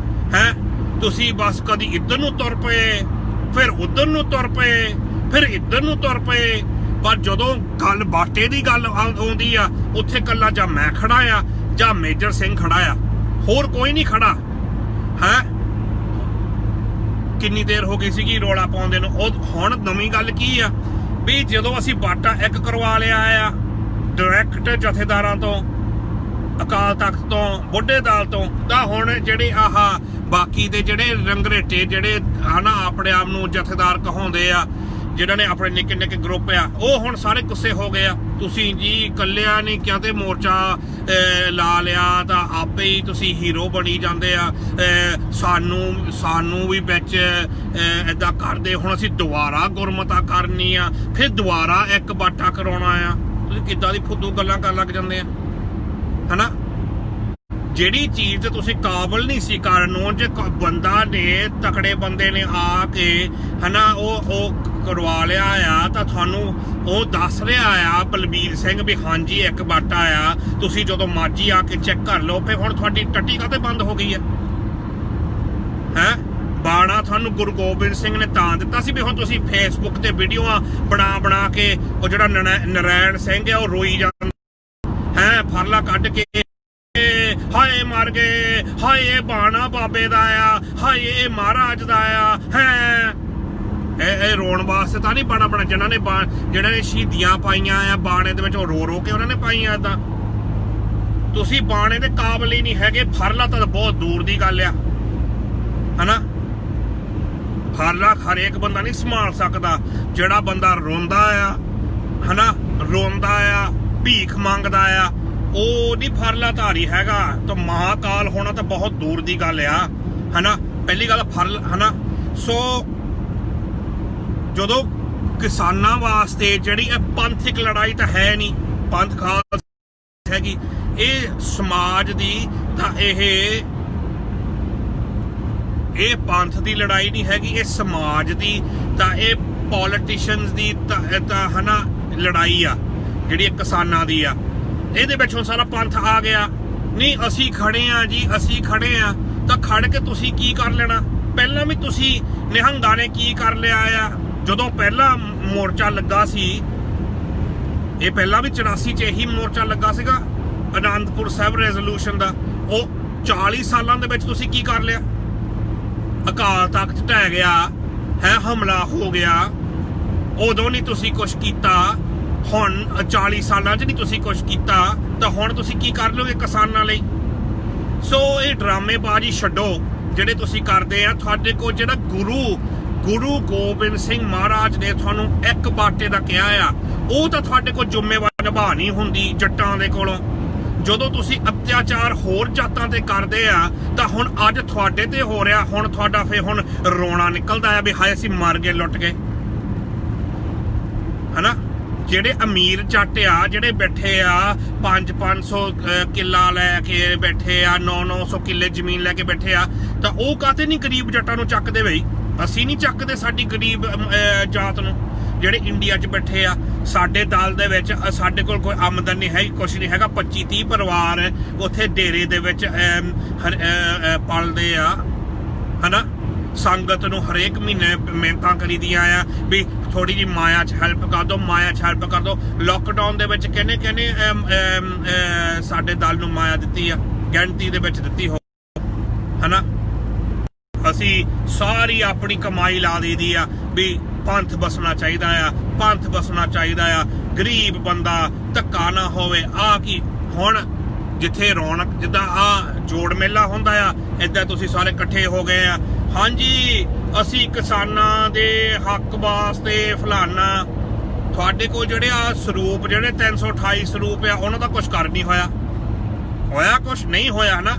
ਹੈ। ਤੁਸੀਂ ਬਸ ਕਦੀ ਇੱਧਰ ਨੂੰ ਤੁਰ ਪਏ, ਫਿਰ ਉੱਧਰ ਨੂੰ ਤੁਰ ਪਏ, ਫਿਰ ਇੱਧਰ ਨੂੰ ਤੁਰ ਪਏ। ਪਰ ਜਦੋਂ ਗੱਲ ਬਾਟੇ ਦੀ ਗੱਲ ਆਉਂਦੀ ਆ ਉੱਥੇ ਕੱਲਾ ਜਾਂ ਮੈਂ ਖੜਾ ਆ ਜਾਂ ਮੇਜਰ ਸਿੰਘ ਖੜਾ ਆ, ਹੋਰ ਕੋਈ ਨਹੀਂ ਖੜਾ ਹੈ। ਕਿੰਨੀ ਦੇਰ ਹੋ ਗਈ ਸੀਗੀ ਰੌਲਾ ਪਾਉਂਦੇ ਨੂੰ। ਉਹ ਹੁਣ ਨਵੀਂ ਗੱਲ ਕੀ ਆ ਵੀ ਜਦੋਂ ਅਸੀਂ ਬਾਟਾ ਇੱਕ ਕਰਵਾ ਲਿਆ ਆ ਡਾਇਰੈਕਟ ਜਥੇਦਾਰਾਂ ਤੋਂ, ਅਕਾਲ ਤਖਤ ਤੋਂ, ਬੁੱਢੇ ਦਲ ਤੋਂ, ਤਾਂ ਹੁਣ ਜਿਹੜੇ ਆਹ ਬਾਕੀ ਦੇ ਜਿਹੜੇ ਰੰਗਰੇਟੇ ਜਿਹੜੇ ਹਨਾ ਆਪਣੇ ਆਪ ਨੂੰ ਜਥੇਦਾਰ ਕਹਾਉਂਦੇ ਆ, ਜਿਹਨਾਂ ਨੇ ਆਪਣੇ ਨਿੱਕੇ ਨਿੱਕੇ ਗਰੁੱਪ ਆ, ਉਹ ਹੁਣ ਸਾਰੇ ਗੁੱਸੇ ਹੋ ਗਏ ਆ। ਤੁਸੀਂ ਜੀ ਇਕੱਲਿਆਂ ਨੇ ਕਿਹਾ ਤੇ ਮੋਰਚਾ ਲਾ ਲਿਆ ਤਾਂ ਆਪੇ ਹੀ ਤੁਸੀਂ ਹੀਰੋ ਬਣੀ ਜਾਂਦੇ ਆ, ਸਾਨੂੰ ਵੀ ਵਿੱਚ ਏਦਾਂ ਕਰਦੇ। ਹੁਣ ਅਸੀਂ ਦੁਬਾਰਾ ਗੁਰਮਤਾ ਕਰਨੀ ਆ, ਫਿਰ ਦੁਬਾਰਾ ਇੱਕ ਬਾਟਾ ਕਰਾਉਣਾ ਆ। ਤੁਸੀਂ ਕਿੱਦਾਂ ਦੀ ਫੁੱਦੂ ਗੱਲਾਂ ਕਰਨ ਲੱਗ ਜਾਂਦੇ ਆ ਹਨਾ। ਜਿਹੜੀ ਚੀਜ਼ ਤੇ ਤੁਸੀਂ ਕਾਬਲ ਨਹੀਂ ਸੀ ਕਰਨ ਨੂੰ, ਜੇ ਬੰਦਾ ਨੇ ਤਕੜੇ ਬੰਦੇ ਨੇ ਆ ਕੇ ਹਨਾ ਉਹ ਕਰਵਾ ਲਿਆ ਆ, ਤਾਂ ਤੁਹਾਨੂੰ ਉਹ ਦੱਸ ਰਿਹਾ ਆ ਬਲਬੀਰ ਸਿੰਘ ਵੀ ਹਾਂਜੀ ਇੱਕ ਬਾਟਾ ਆ, ਤੁਸੀਂ ਜਦੋਂ ਮਰਜੀ ਆ ਕੇ ਚੈੱਕ ਕਰ ਲਓ। ਫਿਰ ਹੁਣ ਤੁਹਾਡੀ ਟੱਟੀ ਕਾਹਤੇ ਬੰਦ ਹੋ ਗਈ ਹੈ। ਬਾਣਾ ਤੁਹਾਨੂੰ ਗੁਰੂ ਗੋਬਿੰਦ ਸਿੰਘ ਨੇ ਤਾਂ ਦਿੱਤਾ ਸੀ ਵੀ ਹੁਣ ਤੁਸੀਂ ਫੇਸਬੁੱਕ ਤੇ ਵੀਡੀਓਆਂ ਬਣਾ ਕੇ ਉਹ ਜਿਹੜਾ ਨਰਾਇਣ ਸਿੰਘ ਆ ਉਹ ਰੋਈ ਜਾਂਦਾ ਹੈ ਫਰਲਾ ਕੱਢ ਕੇ, ਹਾਏ ਮਰ ਗਏ, ਹਾਏ ਇਹ ਬਾਣਾ ਬਾਬੇ ਦਾ ਆ, ਹਾਏ ਇਹ ਮਹਾਰਾਜ ਦਾ ਆ ਹੈ। ਇਹ ਰੋਣ ਵਾਸਤੇ ਤਾਂ ਨਹੀਂ ਬਾਣਾ ਜਿਹਨਾਂ ਨੇ ਸ਼ਹੀਦੀਆਂ ਪਾਈਆਂ ਆ ਬਾਣੇ ਦੇ ਵਿੱਚ, ਉਹ ਰੋ ਕੇ ਉਹਨਾਂ ਨੇ ਪਾਈਆਂ। ਏਦਾਂ ਤੁਸੀਂ ਬਾਣੇ ਦੇ ਕਾਬਲ ਹੀ ਨਹੀਂ ਹੈਗੇ। ਫਰਲਾ ਤਾਂ ਬਹੁਤ ਦੂਰ ਦੀ ਗੱਲ ਆ ਹਨਾ। ਫਰਲਾ ਹਰੇਕ ਬੰਦਾ ਨਹੀਂ ਸੰਭਾਲ ਸਕਦਾ। ਜਿਹੜਾ ਬੰਦਾ ਰੋਂਦਾ ਆ ਹਨਾ, ਰੋਂਦਾ ਆ, ਭੀਖ ਮੰਗਦਾ ਆ, ਉਹ ਨਹੀਂ ਫਰਲਾ ਧਾਰੀ ਹੈਗਾ। ਤਾਂ ਮਹਾਕਾਲ ਹੋਣਾ ਤਾਂ ਬਹੁਤ ਦੂਰ ਦੀ ਗੱਲ ਆ ਹਨਾ। ਪਹਿਲੀ ਗੱਲ ਫਰਲ ਹਨਾ। ਸੋ ਜਦੋਂ ਕਿਸਾਨਾਂ ਵਾਸਤੇ ਜਿਹੜੀ ਇਹ ਪੰਥਿਕ ਲੜਾਈ ਤਾਂ ਹੈ ਨਹੀਂ, ਪੰਥ ਖਾਸ ਹੈਗੀ, ਇਹ ਸਮਾਜ ਦੀ ਤਾਂ ਇਹ ਪੰਥ ਦੀ ਲੜਾਈ ਨਹੀਂ ਹੈਗੀ, ਇਹ ਸਮਾਜ ਦੀ ਤਾਂ ਇਹ ਪੋਲੀਟੀਸ਼ੀਅਨਸ ਦੀ ਤਾਂ ਹਨਾ ਲੜਾਈ ਆ ਜਿਹੜੀ ਕਿਸਾਨਾਂ ਦੀ ਆ। ਇਹਦੇ ਵਿੱਚ ਹੁਣ ਸਾਰਾ ਪੰਥ ਆ ਗਿਆ। ਨਹੀਂ ਅਸੀਂ ਖੜੇ ਆ ਜੀ, ਅਸੀਂ ਖੜੇ ਆ, ਤਾਂ ਖੜ ਕੇ ਤੁਸੀਂ ਕੀ ਕਰ ਲੈਣਾ। ਪਹਿਲਾਂ ਵੀ ਤੁਸੀਂ ਨਿਹੰਗਾਂ ਨੇ ਕੀ ਕਰ ਲਿਆ ਆ। ਜਦੋਂ ਪਹਿਲਾ ਮੋਰਚਾ ਲੱਗਾ ਸੀ, ਇਹ ਪਹਿਲਾਂ ਵੀ 84 ਚ ਇਹੀ ਮੋਰਚਾ ਲੱਗਾ ਸੀਗਾ ਅਨੰਦਪੁਰ ਸਾਹਿਬ ਰੈਜ਼ੋਲੂਸ਼ਨ ਦਾ, ਉਹ 40 ਸਾਲਾਂ ਦੇ ਵਿੱਚ ਤੁਸੀਂ ਕੀ ਕਰ ਲਿਆ। ਅਕਾਲ ਤਖਤ ਢਹਿ ਗਿਆ ਹੈ, ਹਮਲਾ ਹੋ ਗਿਆ, ਉਦੋਂ ਨਹੀਂ ਤੁਸੀਂ ਕੁਛ ਕੀਤਾ। ਹੁਣ 40 ਸਾਲਾਂ 'ਚ ਨਹੀਂ ਤੁਸੀਂ ਕੁਛ ਕੀਤਾ, ਤਾਂ ਹੁਣ ਤੁਸੀਂ ਕੀ ਕਰ ਲਓਗੇ ਕਿਸਾਨਾਂ ਲਈ। ਸੋ ਇਹ ਡਰਾਮੇਬਾਜ਼ੀ ਛੱਡੋ ਜਿਹੜੇ ਤੁਸੀਂ ਕਰਦੇ ਆ। ਤੁਹਾਡੇ ਕੋਲ ਜਿਹੜਾ ਗੁਰੂ ਗੋਬਿੰਦ ਸਿੰਘ ਮਹਾਰਾਜ ਨੇ ਤੁਹਾਨੂੰ ਇੱਕ ਬਾਟੇ ਦਾ ਕਿਹਾ ਆ, ਉਹ ਤਾਂ ਤੁਹਾਡੇ ਕੋਲ ਜ਼ਿੰਮੇਵਾਰੀ ਨਿਭਾਣੀ ਹੁੰਦੀ ਜੱਟਾਂ ਦੇ ਕੋਲੋਂ। ਜਦੋਂ ਤੁਸੀਂ ਅਤਿਆਚਾਰ ਹੋਰ ਜਾਤਾਂ ਤੇ ਕਰਦੇ ਆ ਤਾਂ ਹੁਣ ਅੱਜ ਤੁਹਾਡੇ ਤੇ ਹੋ ਰਿਹਾ। ਹੁਣ ਤੁਹਾਡਾ ਫੇ ਹੁਣ ਰੋਣਾ ਨਿਕਲਦਾ ਆ ਵੀ ਹਾਏ ਅਸੀਂ ਮਰ ਗਏ, ਲੁੱਟ ਗਏ, ਹਨਾ। ਜਿਹੜੇ ਅਮੀਰ ਜੱਟ ਆ, ਜਿਹੜੇ ਬੈਠੇ ਆ 500 ਕਿੱਲਾ ਲੈ ਕੇ ਬੈਠੇ ਆ, 900 ਕਿੱਲੇ ਜ਼ਮੀਨ ਲੈ ਕੇ ਬੈਠੇ ਆ, ਤਾਂ ਉਹ ਕਾਹਤੇ ਨਹੀਂ ਗਰੀਬ ਜੱਟਾਂ ਨੂੰ ਚੱਕਦੇ ਬਈ? ਅਸੀਂ ਨਹੀਂ ਚੱਕਦੇ ਸਾਡੀ ਗਰੀਬ ਜਾਤ ਨੂੰ। ਜਿਹੜੇ ਇੰਡੀਆ 'ਚ ਬੈਠੇ ਆ, ਸਾਡੇ ਦਲ ਦੇ ਵਿੱਚ ਸਾਡੇ ਕੋਲ ਕੋਈ ਆਮਦਨ ਨਹੀਂ ਹੈਗੀ, ਕੁਛ ਨਹੀਂ ਹੈਗਾ। 25-30 ਪਰਿਵਾਰ ਉੱਥੇ ਡੇਰੇ ਦੇ ਵਿੱਚ ਪਲਦੇ ਆ, ਹਨਾ। ਸੰਗਤ ਨੂੰ ਹਰੇਕ ਮਹੀਨੇ ਮਿਹਨਤਾਂ ਕਰੀਦੀਆਂ ਆ ਵੀ ਥੋੜੀ ਜਿਹੀ ਮਾਇਆ 'ਚ ਹੈਲਪ ਕਰ ਦਿਓ, ਮਾਇਆ 'ਚ ਹੈਲਪ ਕਰ ਦਿਓ। ਲੋਕਡਾਊਨ ਦੇ ਵਿੱਚ ਕਹਿੰਦੇ ਸਾਡੇ ਦਲ ਨੂੰ ਮਾਇਆ ਦਿੱਤੀ ਆ, ਗਿਣਤੀ ਦੇ ਵਿੱਚ ਦਿੱਤੀ ਹੋ, ਹਨਾ। ਅਸੀਂ ਸਾਰੀ ਆਪਣੀ ਕਮਾਈ ਲਾ ਦੇਦੀ ਆ ਵੀ ਪੰਥ ਬਸਣਾ ਚਾਹੀਦਾ ਆ, ਪੰਥ ਬਸਣਾ ਚਾਹੀਦਾ ਆ, ਗਰੀਬ ਬੰਦਾ ਧੱਕਾ ਨਾ ਹੋਵੇ। ਆ ਕੀ ਹੁਣ ਜਿੱਥੇ ਰੌਣਕ, ਜਿੱਦਾਂ ਆ ਜੋੜ ਮੇਲਾ ਹੁੰਦਾ ਆ, ਏਦਾਂ ਤੁਸੀਂ ਸਾਰੇ ਇਕੱਠੇ ਹੋ ਗਏ ਆ। ਹਾਂਜੀ ਅਸੀਂ ਕਿਸਾਨਾਂ ਦੇ ਹੱਕ ਵਾਸਤੇ ਫਲਾਨਾ। ਤੁਹਾਡੇ ਕੋਲ ਜਿਹੜੇ ਆ ਸਰੂਪ, ਜਿਹੜੇ 328 ਸਰੂਪ ਆ, ਉਹਨਾਂ ਦਾ ਕੁਛ ਕਰ ਨਹੀਂ ਹੋਇਆ, ਹੋਇਆ ਕੁਛ ਨਹੀਂ ਹੋਇਆ ਨਾ।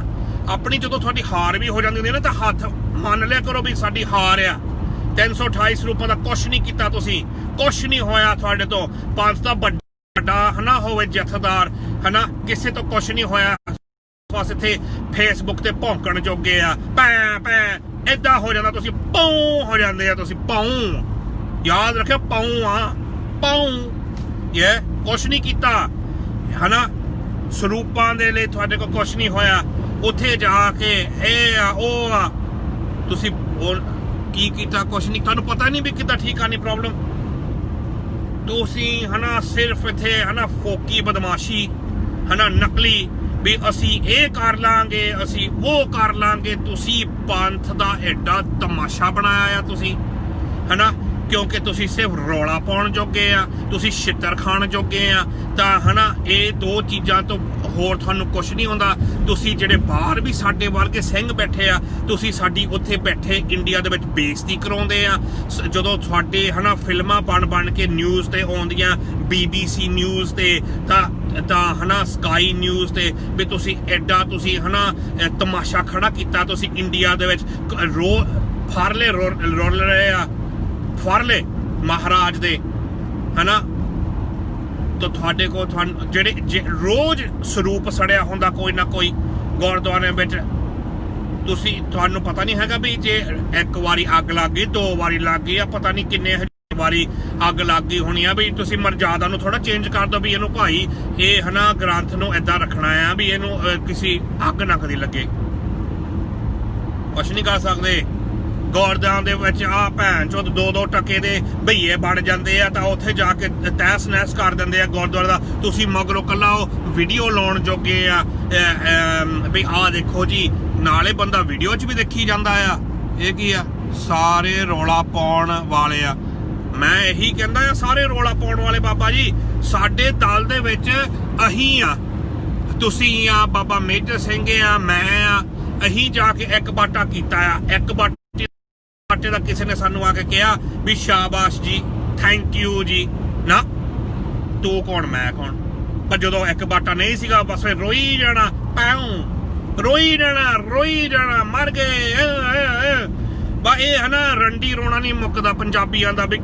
ਆਪਣੀ ਜਦੋਂ ਤੁਹਾਡੀ ਹਾਰ ਵੀ ਹੋ ਜਾਂਦੀ ਹੁੰਦੀ ਨਾ, ਤਾਂ ਹੱਥ ਮੰਨ ਲਿਆ ਕਰੋ ਵੀ ਸਾਡੀ ਹਾਰ ਆ। 328 ਸਰੂਪਾਂ ਦਾ ਕੁਛ ਨਹੀਂ ਕੀਤਾ ਤੁਸੀਂ, ਕੁਛ ਨਹੀਂ ਹੋਇਆ ਤੁਹਾਡੇ ਤੋਂ। ਪੰਥ ਦਾ ਵੱਡਾ ਹਨਾ ਹੋਵੇ ਜਥੇਦਾਰ, ਹਨਾ, ਕਿਸੇ ਤੋਂ ਕੁਛ ਨਹੀਂ ਹੋਇਆ। ਬਸ ਇੱਥੇ ਫੇਸਬੁੱਕ ਤੇ ਭੌਂਕਣ ਜੋਗੇ ਆ, ਭੈਂ ਭੈਂ ਏਦਾਂ ਹੋ ਜਾਂਦਾ। ਤੁਸੀਂ ਪੌਂ ਹੋ ਜਾਂਦੇ ਆ, ਤੁਸੀਂ ਪੌਂ, ਯਾਦ ਰੱਖਿਓ, ਪੌਂ ਆ, ਪੌਂ। ਇਹ ਕੁਛ ਨਹੀਂ ਕੀਤਾ, ਹਨਾ। ਸਰੂਪਾਂ ਦੇ ਲਈ ਤੁਹਾਡੇ ਕੋਲ ਕੁਛ ਨਹੀਂ ਹੋਇਆ। ਉੱਥੇ ਜਾ ਕੇ ਇਹ ਆ ਉਹ ਆ, ਤੁਸੀਂ ਕੀ ਕੀਤਾ? ਕੁਛ ਨਹੀਂ। ਤੁਹਾਨੂੰ ਪਤਾ ਨਹੀਂ ਵੀ ਕਿੱਦਾਂ ਠੀਕ ਆਣੀ ਪ੍ਰੋਬਲਮ। ਤੁਸੀਂ ਹਨਾ ਸਿਰਫ ਇੱਥੇ ਹਨਾ ਫੋਕੀ ਬਦਮਾਸ਼ੀ, ਹਨਾ ਨਕਲੀ, ਵੀ ਅਸੀਂ ਇਹ ਕਰ ਲਾਂਗੇ, ਅਸੀਂ ਉਹ ਕਰ ਲਾਂਗੇ। ਤੁਸੀਂ ਪੰਥ ਦਾ ਐਡਾ ਤਮਾਸ਼ਾ ਬਣਾਇਆ ਆ ਤੁਸੀਂ, ਹਨਾ, ਕਿਉਂਕਿ ਤੁਸੀਂ ਸਿਰਫ ਰੌਲਾ ਪਾਉਣ ਜੋਗੇ ਆ, ਤੁਸੀਂ ਛਿੱਤਰ ਖਾਣ ਜੋਗੇ ਆ। ਤਾਂ ਹਨਾ ਇਹ ਦੋ ਚੀਜ਼ਾਂ ਤੋਂ ਹੋਰ ਤੁਹਾਨੂੰ ਕੁਛ ਨਹੀਂ ਹੁੰਦਾ। ਤੁਸੀਂ ਜਿਹੜੇ ਬਾਹਰ ਵੀ ਸਾਡੇ ਵਰਗੇ ਸਿੰਘ ਬੈਠੇ ਆ, ਤੁਸੀਂ ਸਾਡੀ ਉੱਥੇ ਬੈਠੇ ਇੰਡੀਆ ਦੇ ਵਿੱਚ ਬੇਇੱਜ਼ਤੀ ਕਰਾਉਂਦੇ ਆ। ਜਦੋਂ ਤੁਹਾਡੇ ਹਨਾ ਫਿਲਮਾਂ ਬਣ ਕੇ ਨਿਊਜ਼ ਤੇ ਆਉਂਦੀਆਂ, BBC ਨਿਊਜ਼ ਤੇ ਤਾਂ ਹਨਾ ਸਕਾਈ ਨਿਊਜ਼ ਤੇ, ਵੀ ਤੁਸੀਂ ਐਡਾ ਤੁਸੀਂ ਹਨਾ ਤਮਾਸ਼ਾ ਖੜਾ ਕੀਤਾ। ਤੁਸੀਂ ਇੰਡੀਆ ਦੇ ਵਿੱਚ ਫਾਰਲੇ ਰੋਲ ਰਹੇ ਆ, ਫਾਰਲੇ ਮਹਾਰਾਜ ਦੇ, ਹਨਾ। ਤਾਂ ਤੁਹਾਡੇ ਕੋਲ ਤੁਹਾਨੂੰ ਜਿਹੜੇ ਰੋਜ਼ ਸਰੂਪ ਸੜਿਆ ਹੁੰਦਾ ਕੋਈ ਨਾ ਕੋਈ ਗੁਰਦੁਆਰੇ ਵਿੱਚ। ਤੁਹਾਨੂੰ ਪਤਾ ਨਹੀਂ ਹੈਗਾ ਵੀ ਜੇ ਇੱਕ ਵਾਰੀ ਅੱਗ ਲੱਗ ਗਈ, 2 ਵਾਰੀ ਲੱਗ ਗਈ ਆ, ਪਤਾ ਨਹੀਂ ਕਿੰਨੇ ਵਾਰੀ ਅੱਗ ਲੱਗ ਗਈ ਹੋਣੀ ਆ। ਵੀ ਤੁਸੀਂ ਮਰਜ਼ਾਦਾ ਨੂੰ ਥੋੜਾ ਚੇਂਜ ਕਰ ਦਿਓ ਵੀ ਇਹਨੂੰ ਭਾਈ ਇਹ ਹਨਾ ਗ੍ਰੰਥ ਨੂੰ ਏਦਾਂ ਰੱਖਣਾ ਆ ਵੀ ਇਹਨੂੰ ਕਿਸੇ ਅੱਗ ਨਾ ਕਦੀ ਲੱਗੇ। ਕੁਛ ਨਹੀਂ ਕਰ ਸਕਦੇ। ਗੁਰਦੁਆਰਿਆਂ ਦੇ ਵਿੱਚ ਆ ਭੈਣ ਚੋਦ 2-2 ਟਕੇ ਦੇ ਭਈਏ ਬਣ ਜਾਂਦੇ ਆ, ਤਾਂ ਉੱਥੇ ਜਾ ਕੇ ਤਹਿਸ ਨਹਿਸ ਕਰ ਦਿੰਦੇ ਆ ਗੁਰਦੁਆਰੇ ਦਾ। ਤੁਸੀਂ ਮਗਰੋਂ ਕੱਲਾ ਉਹ ਵੀਡੀਓ ਲਾਉਣ ਜੋਗੇ ਆ ਵੀ ਆਹ ਦੇਖੋ ਜੀ, ਨਾਲੇ ਬੰਦਾ ਵੀਡੀਓ 'ਚ ਵੀ ਦੇਖੀ ਜਾਂਦਾ ਆ। ਇਹ ਕੀ ਆ? ਸਾਰੇ ਰੌਲਾ ਪਾਉਣ ਵਾਲੇ ਆ। ਮੈਂ ਇਹੀ ਕਹਿੰਦਾ ਆ, ਸਾਰੇ ਰੌਲਾ ਪਾਉਣ ਵਾਲੇ ਬਾਬਾ ਜੀ ਸਾਡੇ ਦਲ ਦੇ ਵਿੱਚ ਅਸੀਂ ਆ, ਤੁਸੀਂ ਆ, ਬਾਬਾ ਮੇਜਰ ਸਿੰਘ ਆ, ਮੈਂ ਆ। ਅਸੀਂ ਜਾ ਕੇ ਇੱਕ ਬਾਟਾ ਕੀਤਾ ਆ। ਇੱਕ ਬਾਟੇ ਦਾ ਕਿਸੇ ਨੇ ਸਾਨੂੰ ਆ ਕੇ ਕਿਹਾ ਵੀ ਸ਼ਾਬਾਸ਼ ਜੀ, ਥੈਂਕ ਯੂ ਜੀ। ਨਾ ਤੂੰ ਕੌਣ, ਮੈਂ ਕੌਣ? ਪਰ ਜਦੋਂ ਇੱਕ ਬਾਟਾ ਨਹੀਂ ਸੀਗਾ, ਬਸ ਫਿਰ ਰੋਈ ਜਾਣਾ, ਰੋਈ ਜਾਣਾ, ਮਰ ਗਏ। ਬਾ ਇਹ ਹਨਾ ਰੰਡੀ ਰੋਣਾ ਨਹੀਂ ਮੁੱਕਦਾ ਪੰਜਾਬੀਆਂ ਦਾ, ਵੀ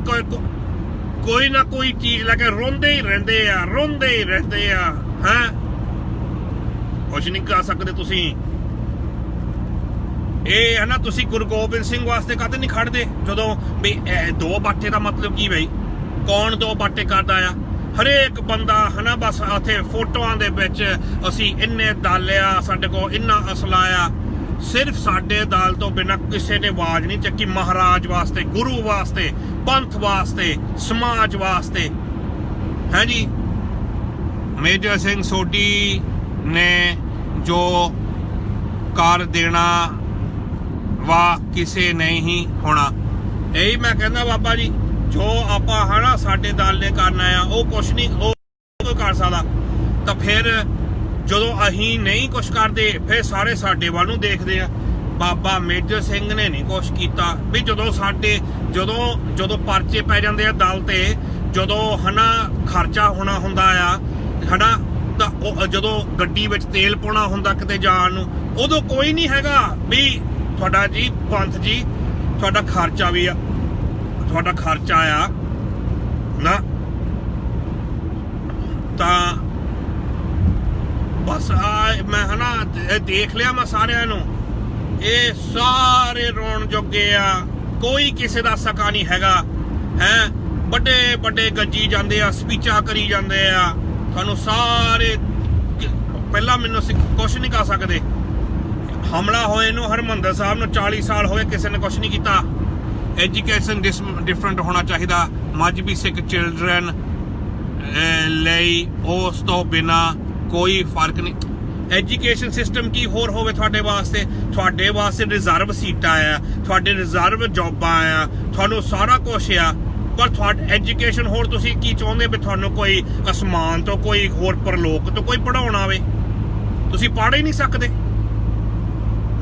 ਕੋਈ ਨਾ ਕੋਈ ਚੀਜ਼ ਲੈ ਕੇ ਰੋਂਦੇ ਹੀ ਰਹਿੰਦੇ ਆ, ਹੈਂ। ਕੁਛ ਨਹੀਂ ਕਰ ਸਕਦੇ ਤੁਸੀਂ। ਇਹ ਹਨਾ ਤੁਸੀਂ ਗੁਰੂ ਗੋਬਿੰਦ ਸਿੰਘ ਵਾਸਤੇ ਕਾਹਤੇ ਨਹੀਂ ਖੜਦੇ? ਜਦੋਂ ਵੀ 2 ਬਾਟੇ ਦਾ ਮਤਲਬ ਕੀ ਬਈ? ਕੌਣ 2 ਬਾਟੇ ਕਰਦਾ ਆ? ਹਰੇਕ ਬੰਦਾ ਹਨਾ ਬਸ ਉੱਥੇ ਫੋਟੋਆਂ ਦੇ ਵਿੱਚ ਅਸੀਂ ਇੰਨੇ ਦਲ ਆ, ਸਾਡੇ ਕੋਲ ਇੰਨਾ ਅਸਲਾ ਆ। ਸਿਰਫ ਸਾਡੇ ਦਲ ਤੋਂ ਬਿਨਾਂ ਕਿਸੇ ਨੇ ਆਵਾਜ਼ ਨਹੀਂ ਚੱਕੀ ਮਹਾਰਾਜ ਵਾਸਤੇ, ਗੁਰੂ ਵਾਸਤੇ, ਪੰਥ ਵਾਸਤੇ, ਸਮਾਜ ਵਾਸਤੇ। ਹੈ ਜੀ, ਮੇਜਰ ਸਿੰਘ ਸੋਢੀ ਨੇ ਜੋ ਕਰ ਦੇਣਾ ਵਾ ਕਿਸੇ ਨਹੀਂ ਹੋਣਾ। ਇਹੀ ਮੈਂ ਕਹਿੰਦਾ ਬਾਬਾ ਜੀ, ਜੋ ਆਪਾਂ ਹਨਾ ਸਾਡੇ ਦਲ ਨੇ ਕਰਨਾ ਆ, ਉਹ ਕੁਛ ਨਹੀਂ ਉਹ ਕੋਈ ਕਰ ਸਕਦਾ। ਤਾਂ ਫਿਰ ਜਦੋਂ ਅਸੀਂ ਨਹੀਂ ਕੁਛ ਕਰਦੇ, ਫਿਰ ਸਾਰੇ ਸਾਡੇ ਵੱਲ ਨੂੰ ਦੇਖਦੇ ਆ। ਬਾਬਾ ਮੇਜਰ ਸਿੰਘ ਨੇ ਨਹੀਂ ਕੁਛ ਕੀਤਾ। ਵੀ ਜਦੋਂ ਪਰਚੇ ਪੈ ਜਾਂਦੇ ਆ ਦਲ ਤੇ, ਜਦੋਂ ਹਨਾ ਖਰਚਾ ਹੋਣਾ ਹੁੰਦਾ ਆ, ਹਨਾ ਤਾਂ ਜਦੋਂ ਗੱਡੀ ਵਿੱਚ ਤੇਲ ਪਾਉਣਾ ਹੁੰਦਾ ਕਿਤੇ ਜਾਣ ਨੂੰ, ਉਦੋਂ ਕੋਈ ਨਹੀਂ ਹੈਗਾ ਵੀ ਤੁਹਾਡਾ ਜੀ ਪੰਥ ਜੀ ਤੁਹਾਡਾ ਖਰਚਾ ਵੀ ਆ, ਤੁਹਾਡਾ ਖਰਚਾ ਆ ਨਾ। ਤਾਂ ਬਸ ਮੈਂ ਹਨਾ ਦੇਖ ਲਿਆ ਮੈਂ ਸਾਰਿਆਂ ਨੂੰ, ਇਹ ਸਾਰੇ ਰੋਣ ਜੋਗੇ ਆ, ਕੋਈ ਕਿਸੇ ਦਾ ਸਕਾ ਨਹੀਂ ਹੈਗਾ ਹੈ। ਵੱਡੇ ਵੱਡੇ ਗੱਜੀ ਜਾਂਦੇ ਆ, ਸਪੀਚਾਂ ਕਰੀ ਜਾਂਦੇ ਆ, ਤੁਹਾਨੂੰ ਸਾਰੇ ਪਹਿਲਾਂ ਮੈਨੂੰ ਕੁਛ ਨਹੀਂ ਕਰ ਸਕਦੇ। ਹਮਲਾ ਹੋਏ ਨੂੰ ਹਰਮੰਦਰ ਸਾਹਿਬ ਨੂੰ 40 ਸਾਲ ਹੋਏ, ਕਿਸੇ ਨੇ ਕੁਛ ਨਹੀਂ ਕੀਤਾ। ਐਜੂਕੇਸ਼ਨ ਡਿਫਰੈਂਟ ਹੋਣਾ ਚਾਹੀਦਾ ਮਜ਼੍ਹਬੀ ਸਿੱਖ ਚਿਲਡਰਨ ਲਈ, ਉਸ ਤੋਂ ਬਿਨਾ ਕੋਈ ਫਰਕ ਨਹੀਂ। ਐਜੂਕੇਸ਼ਨ ਸਿਸਟਮ ਕੀ ਹੋਰ ਹੋਵੇ ਤੁਹਾਡੇ ਵਾਸਤੇ? ਤੁਹਾਡੇ ਵਾਸਤੇ ਰਿਜ਼ਰਵ ਸੀਟਾਂ ਆ, ਤੁਹਾਡੇ ਰਿਜ਼ਰਵ ਜੌਬਾਂ ਆ, ਤੁਹਾਨੂੰ ਸਾਰਾ ਕੁਛ ਆ, ਪਰ ਤੁਹਾਡੀ ਐਜੂਕੇਸ਼ਨ ਹੋਰ ਤੁਸੀਂ ਕੀ ਚਾਹੁੰਦੇ ਵੀ ਤੁਹਾਨੂੰ ਕੋਈ ਅਸਮਾਨ ਤੋਂ ਕੋਈ ਹੋਰ ਪਰਲੋਕ ਤੋਂ ਕੋਈ ਪੜਾਉਣਾ ਆਵੇ? ਤੁਸੀਂ ਪੜ੍ਹ ਹੀ ਨਹੀਂ ਸਕਦੇ।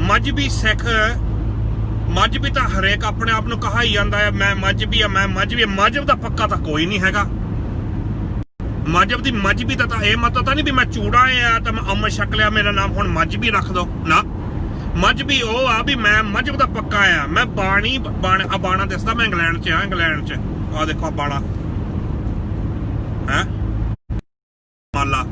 ਮਜ਼੍ਹਬੀ ਸਿੱਖ, ਮਜ਼੍ਹਬੀ ਤਾਂ ਹਰੇਕ ਆਪਣੇ ਆਪ ਨੂੰ ਕਹਾ ਹੀ ਜਾਂਦਾ ਹੈ ਮੈਂ ਮਜ਼੍ਹਬੀ ਆ, ਮੈਂ ਮਜ਼੍ਹਬੀ। ਮਜ਼੍ਹਬ ਦਾ ਪੱਕਾ ਤਾਂ ਕੋਈ ਨਹੀਂ ਹੈਗਾ। ਮਜ਼੍ਹਬੀ ਦਾ ਤਾਂ ਇਹ ਮਤਲਬ ਤਾਂ ਨਹੀਂ ਵੀ ਮੈਂ ਚੂੜਾ ਆ ਤਾਂ ਮੈਂ ਅੰਮ੍ਰਿਤ ਛਕ ਲਿਆ, ਮੇਰਾ ਨਾਮ ਹੁਣ ਮਜ਼੍ਹਬੀ ਰੱਖ ਦੋ ਨਾ। ਮਜ਼੍ਹਬੀ ਉਹ ਆ ਵੀ ਮੈਂ ਮਜ਼੍ਹਬ ਦਾ ਪੱਕਾ ਆ। ਮੈਂ ਬਾਣਾ ਦੱਸਦਾ, ਮੈਂ ਇੰਗਲੈਂਡ 'ਚ ਆ। ਇੰਗਲੈਂਡ 'ਚ ਆ ਦੇਖੋ ਬਾਣਾ ਹੈ ਮਾਲਾ।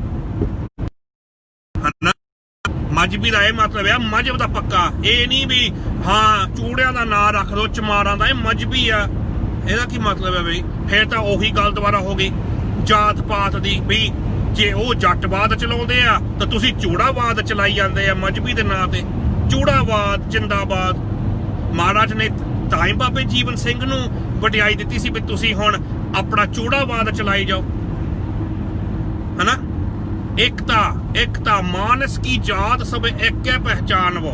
ਮਜ਼੍ਹਬੀ ਦਾ ਇਹ ਮਤਲਬ ਆ ਮਜ਼ਹਬ ਦਾ ਪੱਕਾ। ਇਹ ਨਹੀਂ ਵੀ ਹਾਂ ਚੂੜਿਆਂ ਦਾ ਨਾਂ ਰੱਖ ਦੋ, ਚਮਾਰਾਂ ਦਾ, ਇਹ ਮਜ਼੍ਹਬੀ ਆ। ਇਹਦਾ ਕੀ ਮਤਲਬ ਹੈ ਬਈ? ਫੇਰ ਤਾਂ ਉਹੀ ਗੱਲ ਦੁਬਾਰਾ ਹੋ ਗਈ ਜਾਤ ਪਾਤ ਦੀ, ਵੀ ਜੇ ਉਹ ਜੱਟਵਾਦ ਚਲਾਉਂਦੇ ਆ ਤਾਂ ਤੁਸੀਂ ਚੂੜਾਵਾਦ ਚਲਾਈ ਜਾਂਦੇ ਆ ਮਜ਼੍ਹਬੀ ਦੇ ਨਾਂ ਤੇ। ਚੂੜਾਵਾਦ ਜਿੰਦਾਬਾਦ। ਮਹਾਰਾਜ ਨੇ ਤਾਂ ਹੀ ਬਾਬੇ ਜੀਵਨ ਸਿੰਘ ਨੂੰ ਵਡਿਆਈ ਦਿੱਤੀ ਸੀ ਵੀ ਤੁਸੀਂ ਹੁਣ ਆਪਣਾ ਚੂੜਾਵਾਦ ਚਲਾਈ ਜਾਓ, ਹਨਾ। एकता मानस की जात सब एक है पहचान वो।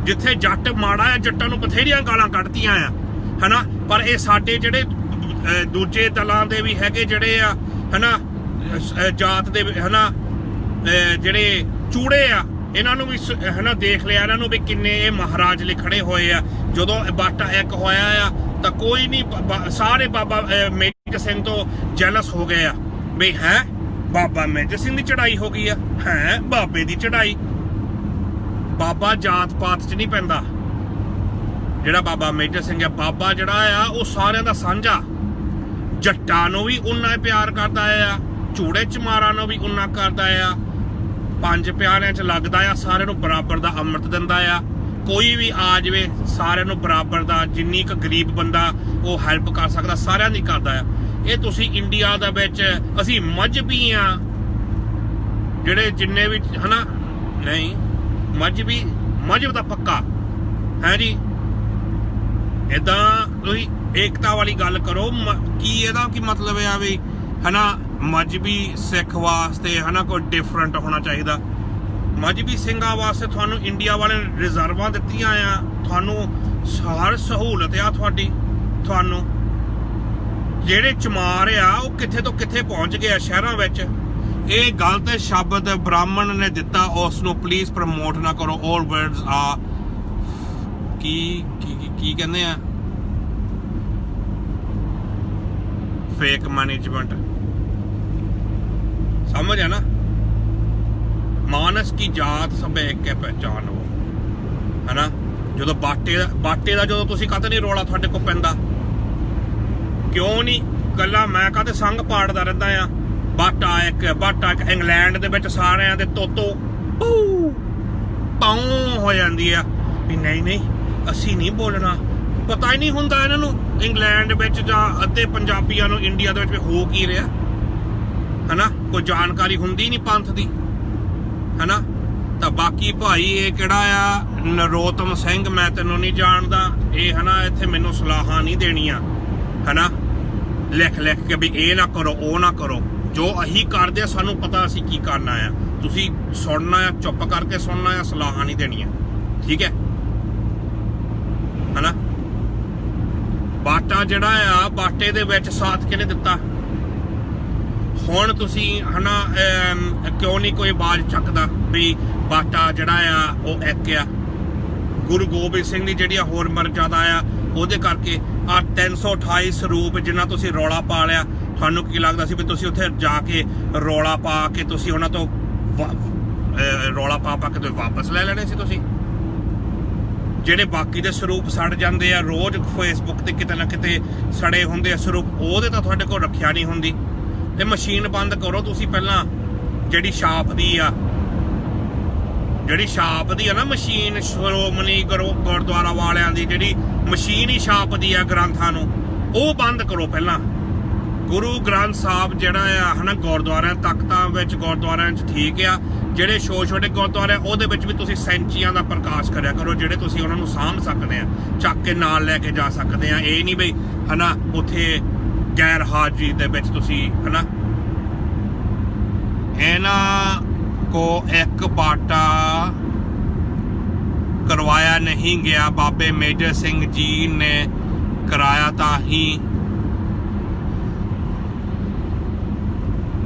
जिथे जट माड़ा है जट्टां नूं बथेरियां गालां कढदियां आ, हना, पर ये साडे जिहड़े दूजे दलां दे भी हैगे जिहड़े आ, हना, जात दे, हना, जिहड़े चूड़े आ, इन्हां नूं भी हना देख लिया इन्हां नूं भी किन्ने महाराज ले खड़े होए आ। जदों बाटा एक होया आ तां कोई नहीं, सारे बाबा मेजर सिंह तो जैलस हो गए आ भी है बाबा मेजर सिंह की चढ़ाई हो गई है बाबे की चढ़ाई। बाबा जात पात च नहीं पैंदा। जिहड़ा बाबा मेजर सिंह है, बाबा जिहड़ा आ वो सारियां दा सांझा। जट्टां नूं भी उन्ना ही प्यार करदा आ, चूड़े चमारां नूं भी उन्ना करदा आ, पंज प्यारिਆਂ च लगदा आ, सारियां नूं बराबर दा अमृत दिंदा आ। कोई भी आ जावे सारियां नूं बराबर दा, जिन्नी क गरीब बंदा वो हैल्प कर सकदा सारियां दी करदा आ। ਇਹ ਤੁਸੀਂ ਇੰਡੀਆ ਦੇ ਵਿੱਚ ਅਸੀਂ ਮਜ਼੍ਹਬੀ ਆ ਜਿਹੜੇ ਜਿੰਨੇ ਵੀ, ਹਨਾ, ਨਹੀਂ ਮਜ਼੍ਹਬੀ, ਮਜ਼੍ਹਬ ਦਾ ਪੱਕਾ ਹੈ ਜੀ। ਇਦਾਂ ਤੁਸੀਂ ਏਕਤਾ ਵਾਲੀ ਗੱਲ ਕਰੋ। ਕੀ ਇਹਦਾ ਕੀ ਮਤਲਬ ਆ ਵੀ, ਹਨਾ, ਮਜ਼੍ਹਬੀ ਸਿੱਖ ਵਾਸਤੇ, ਹਨਾ, ਕੋਈ ਡਿਫਰੈਂਟ ਹੋਣਾ ਚਾਹੀਦਾ। ਮਜ਼੍ਹਬੀ ਸਿੰਘਾਂ ਵਾਸਤੇ ਤੁਹਾਨੂੰ ਇੰਡੀਆ ਵਾਲੇ ਰਿਜ਼ਰਵਾਂ ਦਿੱਤੀਆਂ ਆ, ਤੁਹਾਨੂੰ ਹਰ ਸਹੂਲਤ ਆ ਤੁਹਾਡੀ। ਤੁਹਾਨੂੰ ਜਿਹੜੇ ਚਮਾਰ ਆ ਉਹ ਕਿੱਥੇ ਤੋਂ ਕਿੱਥੇ ਪਹੁੰਚ ਗਏ ਆ ਸ਼ਹਿਰਾਂ ਵਿੱਚ। ਇਹ ਗਲਤ ਸ਼ਬਦ ਬ੍ਰਾਹਮਣ ਨੇ ਦਿੱਤਾ, ਉਸ ਨੂੰ ਪਲੀਜ਼ ਪ੍ਰਮੋਟ ਨਾ ਕਰੋ। ਆਲ ਵਰਡਸ ਆ ਕੀ ਕਹਿੰਦੇ ਆ, ਫੇਕ ਮੈਨੇਜਮੈਂਟ, ਸਮਝ ਆ ਨਾ। ਮਾਨਸ ਕੀ ਜਾਤ ਸਭ ਇੱਕ ਹੈ ਪਹਿਚਾਨ ਉਹ, ਹਨਾ। ਜਦੋਂ ਬਾਟੇ ਦਾ ਜਦੋਂ ਤੁਸੀਂ ਕਦੇ ਨਹੀਂ ਰੌਲਾ ਤੁਹਾਡੇ ਕੋਲ ਪੈਂਦਾ, ਕਿਉਂ ਨਹੀਂ? ਕੱਲਾ ਮੈਂ ਕਾਹਦੇ ਸੰਗ ਪਾੜਦਾ ਰਹਿੰਦਾ ਆ। ਬਾਟਾ ਇੱਕ ਇੰਗਲੈਂਡ ਦੇ ਵਿੱਚ ਸਾਰਿਆਂ ਦੇ ਤੋਤੋ ਪਾਉ ਹੋ ਜਾਂਦੀ ਆ ਵੀ ਨਹੀਂ ਅਸੀਂ ਨਹੀਂ ਬੋਲਣਾ। ਪਤਾ ਹੀ ਨਹੀਂ ਹੁੰਦਾ ਇਹਨਾਂ ਨੂੰ ਇੰਗਲੈਂਡ ਵਿੱਚ ਜਾਂ ਅੱਧੇ ਪੰਜਾਬੀਆਂ ਨੂੰ ਇੰਡੀਆ ਦੇ ਵਿੱਚ ਹੋ ਕੀ ਰਿਹਾ, ਹਨਾ। ਕੋਈ ਜਾਣਕਾਰੀ ਹੁੰਦੀ ਨਹੀਂ ਪੰਥ ਦੀ, ਹਨਾ। ਤਾਂ ਬਾਕੀ ਭਾਈ ਇਹ ਕਿਹੜਾ ਆ ਨਰੋਤਮ ਸਿੰਘ, ਮੈਂ ਤੈਨੂੰ ਨਹੀਂ ਜਾਣਦਾ ਇਹ, ਹਨਾ। ਇੱਥੇ ਮੈਨੂੰ ਸਲਾਹਾਂ ਨਹੀਂ ਦੇਣੀਆਂ, ਹਨਾ, ਲਿਖ ਕੇ ਵੀ ਇਹ ਨਾ ਕਰੋ ਉਹ ਨਾ ਕਰੋ। ਜੋ ਅਸੀਂ ਕਰਦੇ ਆ ਸਾਨੂੰ ਪਤਾ ਅਸੀਂ ਕੀ ਕਰਨਾ ਆ। ਤੁਸੀਂ ਸੁਣਨਾ ਆ, ਚੁੱਪ ਕਰਕੇ ਸੁਣਨਾ ਆ, ਸਲਾਹਾਂ ਨਹੀਂ ਦੇਣੀਆਂ, ਠੀਕ ਹੈ, ਹਨਾ। ਬਾਟਾ ਜਿਹੜਾ ਆ, ਬਾਟੇ ਦੇ ਵਿੱਚ ਸਾਥ ਕਿਹਨੇ ਦਿੱਤਾ? ਹੁਣ ਤੁਸੀਂ, ਹਨਾ, ਕਿਉਂ ਨਹੀਂ ਕੋਈ ਆਵਾਜ਼ ਚੱਕਦਾ ਵੀ ਬਾਟਾ ਜਿਹੜਾ ਆ ਉਹ ਇੱਕ ਆ। ਗੁਰੂ ਗੋਬਿੰਦ ਸਿੰਘ ਦੀ ਜਿਹੜੀ ਹੋਰ ਮਰਜ਼ਾਦਾ ਆ ਉਹਦੇ ਕਰਕੇ ਆ 328 ਸਰੂਪ ਜਿੰਨਾ ਤੁਸੀਂ ਰੌਲਾ ਪਾ ਲਿਆ, ਤੁਹਾਨੂੰ ਕੀ ਲੱਗਦਾ ਸੀ ਵੀ ਤੁਸੀਂ ਉੱਥੇ ਜਾ ਕੇ ਰੌਲਾ ਪਾ ਕੇ ਤੁਸੀਂ ਉਹਨਾਂ ਤੋਂ ਰੌਲਾ ਪਾ ਕੇ ਤੁਸੀਂ ਵਾਪਸ ਲੈ ਲੈਣੇ ਸੀ? ਤੁਸੀਂ ਜਿਹੜੇ ਬਾਕੀ ਦੇ ਸਰੂਪ ਸੜ ਜਾਂਦੇ ਆ ਰੋਜ਼ ਫੇਸਬੁੱਕ ਤੇ ਕਿਤੇ ਨਾ ਕਿਤੇ ਸੜੇ ਹੁੰਦੇ ਆ ਸਰੂਪ, ਉਹਦੇ ਤਾਂ ਤੁਹਾਡੇ ਕੋਲ ਰੱਖਿਆ ਨਹੀਂ ਹੁੰਦੀ। ਤੇ ਮਸ਼ੀਨ ਬੰਦ ਕਰੋ ਤੁਸੀਂ ਪਹਿਲਾਂ, ਜਿਹੜੀ ਛਾਪ ਦੀ ਆ ਨਾ ਮਸ਼ੀਨ, ਸ਼੍ਰੋਮਣੀ ਗੁਰਦੁਆਰਾ ਵਾਲਿਆਂ ਦੀ ਜਿਹੜੀ ਮਸ਼ੀਨ ਹੀ ਛਾਪਦੀ ਆ ਗ੍ਰੰਥਾਂ ਨੂੰ, ਉਹ ਬੰਦ ਕਰੋ ਪਹਿਲਾਂ। ਗੁਰੂ ਗ੍ਰੰਥ ਸਾਹਿਬ ਜਿਹੜਾ ਆ ਹਨਾ ਗੁਰਦੁਆਰਿਆਂ ਤਖਤਾਂ ਵਿੱਚ ਗੁਰਦੁਆਰਿਆਂ 'ਚ ਠੀਕ ਆ, ਜਿਹੜੇ ਛੋਟੇ ਗੁਰਦੁਆਰੇ ਉਹਦੇ ਵਿੱਚ ਵੀ ਤੁਸੀਂ ਸੈਂਚੀਆਂ ਦਾ ਪ੍ਰਕਾਸ਼ ਕਰਿਆ ਕਰੋ, ਜਿਹੜੇ ਤੁਸੀਂ ਉਹਨਾਂ ਨੂੰ ਸਾਂਭ ਸਕਦੇ ਆ, ਚੱਕ ਕੇ ਨਾਲ ਲੈ ਕੇ ਜਾ ਸਕਦੇ ਆ। ਇਹ ਨਹੀਂ ਬਈ ਹਨਾ ਉੱਥੇ ਗੈਰ ਹਾਜ਼ਰੀ ਦੇ ਵਿੱਚ ਤੁਸੀਂ ਹਨਾ। ਇਹਨਾਂ को एक बाटा करवाया नहीं गया, बाबे मेजर सिंह जी ने कराया था ही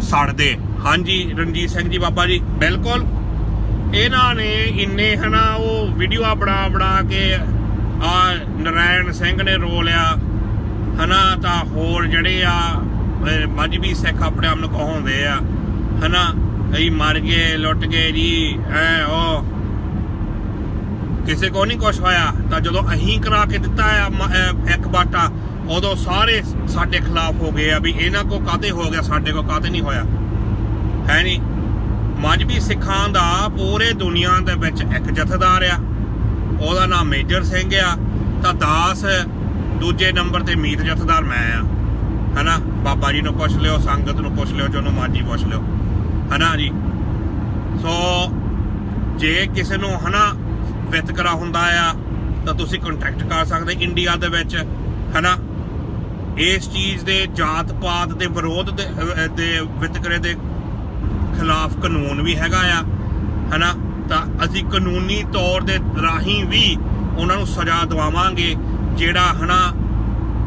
सड़दे। हाँ जी रणजीत सिंह जी बाबा जी बिल्कुल, इन्हां ने इन्ने है ना वो वीडियो बना के आ नारायण सिंह ने रो लिया है ना, तो होर जड़े आ मजहबी सिख अपने आप नूं कहाउंदे आ है ना, मर गए लुट गए जी किसी को नहीं कुछ होया। तो जो अहीं करा के दिता है एक बाटा, उदों सारे साडे खिलाफ हो गए भी इन्हां को काते हो गया, साडे को काते नहीं होया है नहीं। मजहबी सिखां दा पूरे दुनिया दे विच एक जथेदार आ, ओहदा नाम मेजर सिंह आ, तो दास दूजे नंबर ते मीत जथेदार मैं आ है ना। बाबा जी नूं पुछ लिओ, संगत नूं पुछ लिओ, जोनों मर्जी पुछ लिओ है ना जी। सो जे किसी नूं है ना वितकरा हुंदा आ तो तुसी कंटैक्ट कर सकदे इंडिया दे विच है ना। इस चीज़ दे जात पात दे विरोध दे वितकरे दे खिलाफ कानून भी हैगा आ है ना, तो असीं कानूनी तौर दे राही भी उन्हां नूं सज़ा दवावांगे। जिहड़ा है ना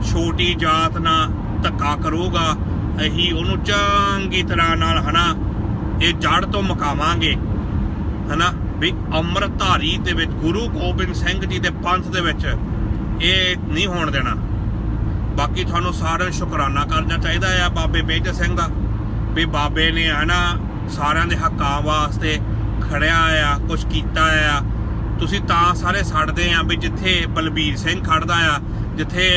छोटी जात नाल धक्का करूगा, असीं उहनूं चंगी तरह नाल है ना ये जड़ तो मुकावांगे है ना। भी अमृतधारी दे विच गुरु गोबिंद सिंह जी दे पंथ दे विच ये नहीं होण देना। बाकी तुहानूं सारिआं नूं शुकराना करना चाहिदा है बाबे मेजर सिंह दा, भी बाबे ने है ना सारिआं दे हक्कां वास्ते खड़िया आ, कुछ कीता आ। तुसीं तां सारे सड़दे आ भी जिथे बलबीर सिंह खड़दा आ, जिथे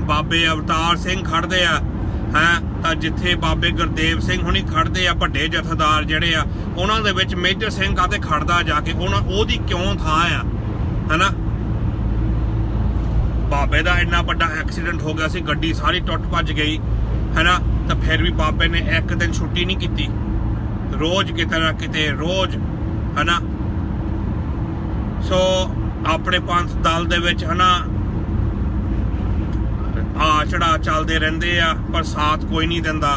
बाबे अवतार सिंह खड़दे आ है, तो जिथे बाबे गुरदेव सिंह हुणी खड़दे आ वड्डे जथेदार जिहड़े आ, उन्हां दे विच मेजर सिंह काते खड़दा जाके, ओहदी क्यों थां आ है ना। बाबे दा इन्ना वड्डा एक्सीडेंट हो गया सी, गड्डी सारी टुट भज गई है ना, तो फिर भी बाबे ने एक दिन छुट्टी नहीं कीती, रोज किते ना किते रोज है ना। सो अपने पंथ दल दे विच है ना आ चढ़ा चलते रहते आ, पर साथ कोई नहीं दिंदा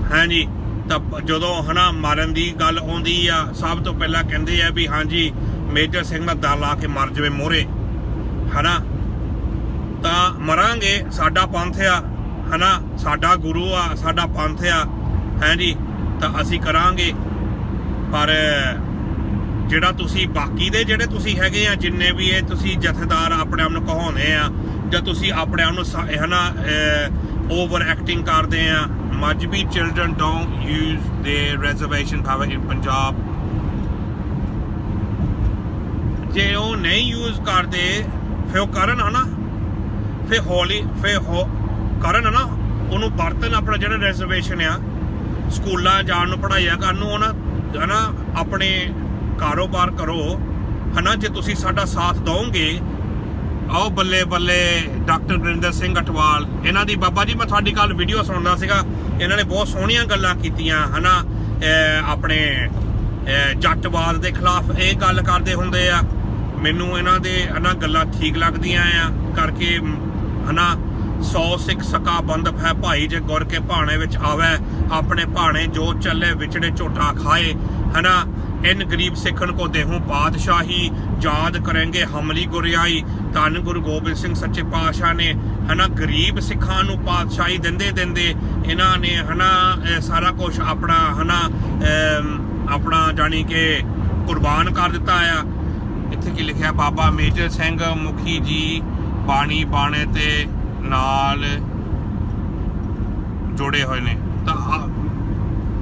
है जी। तो जदों है ना मारन की गल आउंदी आ, सब तो पहला कहंदे आ भी हाँ जी मेजर सिंह दा दल आके मर जावे मोहरे है ना, तो मरांगे, साडा पंथ आ है ना, साडा गुरु आ, साडा पंथ आ है जी, तो असीं करांगे। पर जिहड़ा तुसीं बाकी दे जिहड़े तुसीं हैगे आ, जिन्ने भी ये तुसीं जथेदार अपने आप नूं कहाउंदे आ, ਜਾਂ ਤੁਸੀਂ ਆਪਣੇ ਆਪ ਨੂੰ ਹੈ ਨਾ ਓਵਰ ਐਕਟਿੰਗ ਕਰਦੇ ਆ। ਮਜਬੀ ਚਿਲਡਰਨ ਡੋਂਟ ਯੂਜ਼ ਦੇ ਰਿਜ਼ਰਵੇਸ਼ਨ ਪਾਵਰ ਇਨ ਪੰਜਾਬ। ਜੇ ਉਹ ਨਹੀਂ ਯੂਜ਼ ਕਰਦੇ ਫਿਰ ਉਹ ਕਰਨ ਹਨਾ, ਫਿਰ ਹੌਲੀ ਕਰਨ ਹਨਾ, ਉਹਨੂੰ ਵਰਤਨ ਆਪਣਾ ਜਿਹੜਾ ਰਿਜ਼ਰਵੇਸ਼ਨ ਆ, ਸਕੂਲਾਂ ਜਾਣ ਨੂੰ ਪੜ੍ਹਾਈਆਂ ਕਰਨ ਨੂੰ ਉਹਨਾਂ ਹੈ ਨਾ, ਆਪਣੇ ਕਾਰੋਬਾਰ ਕਰੋ ਹੈ ਨਾ। ਜੇ ਤੁਸੀਂ ਸਾਡਾ ਸਾਥ ਦਿਓਗੇ, आओ बल्ले बल्ले डॉक्टर नरिंदर सिंह अटवाल इन्हां दी बाबा जी मैं तुहाडी कल वीडियो सुनदा सीगा, इन्हां ने बहुत सोहणियां गल्लां कीतियां है ना, अपने जटवाद दे खिलाफ ये गल करदे हुंदे आ। मैनूं इन्हां दे है ना गल्लां ठीक लगदियां आ करके है ना। 100 सिख सका बंद है भाई, जे गुर के भाणे विच आवे, अपने भाणे जो चले विचड़े झोटा खाए है ना। इन गरीब सिखन को देहूं पातशाही, याद करेंगे हमली गुरियाई। धन गुरु गोबिंद सिंह सच्चे पातशाह ने है ना गरीब सिखां नूं पातशाही देंदे देंदे इन्हां ने है ना सारा कुछ अपना है ना अपना जानी कि कुर्बान कर दिता है। इत्थे की लिखिया बाबा मेजर सिंह मुखी जी बाणी बाणे ते नाल जुड़े हुए ने। ਤਾਂ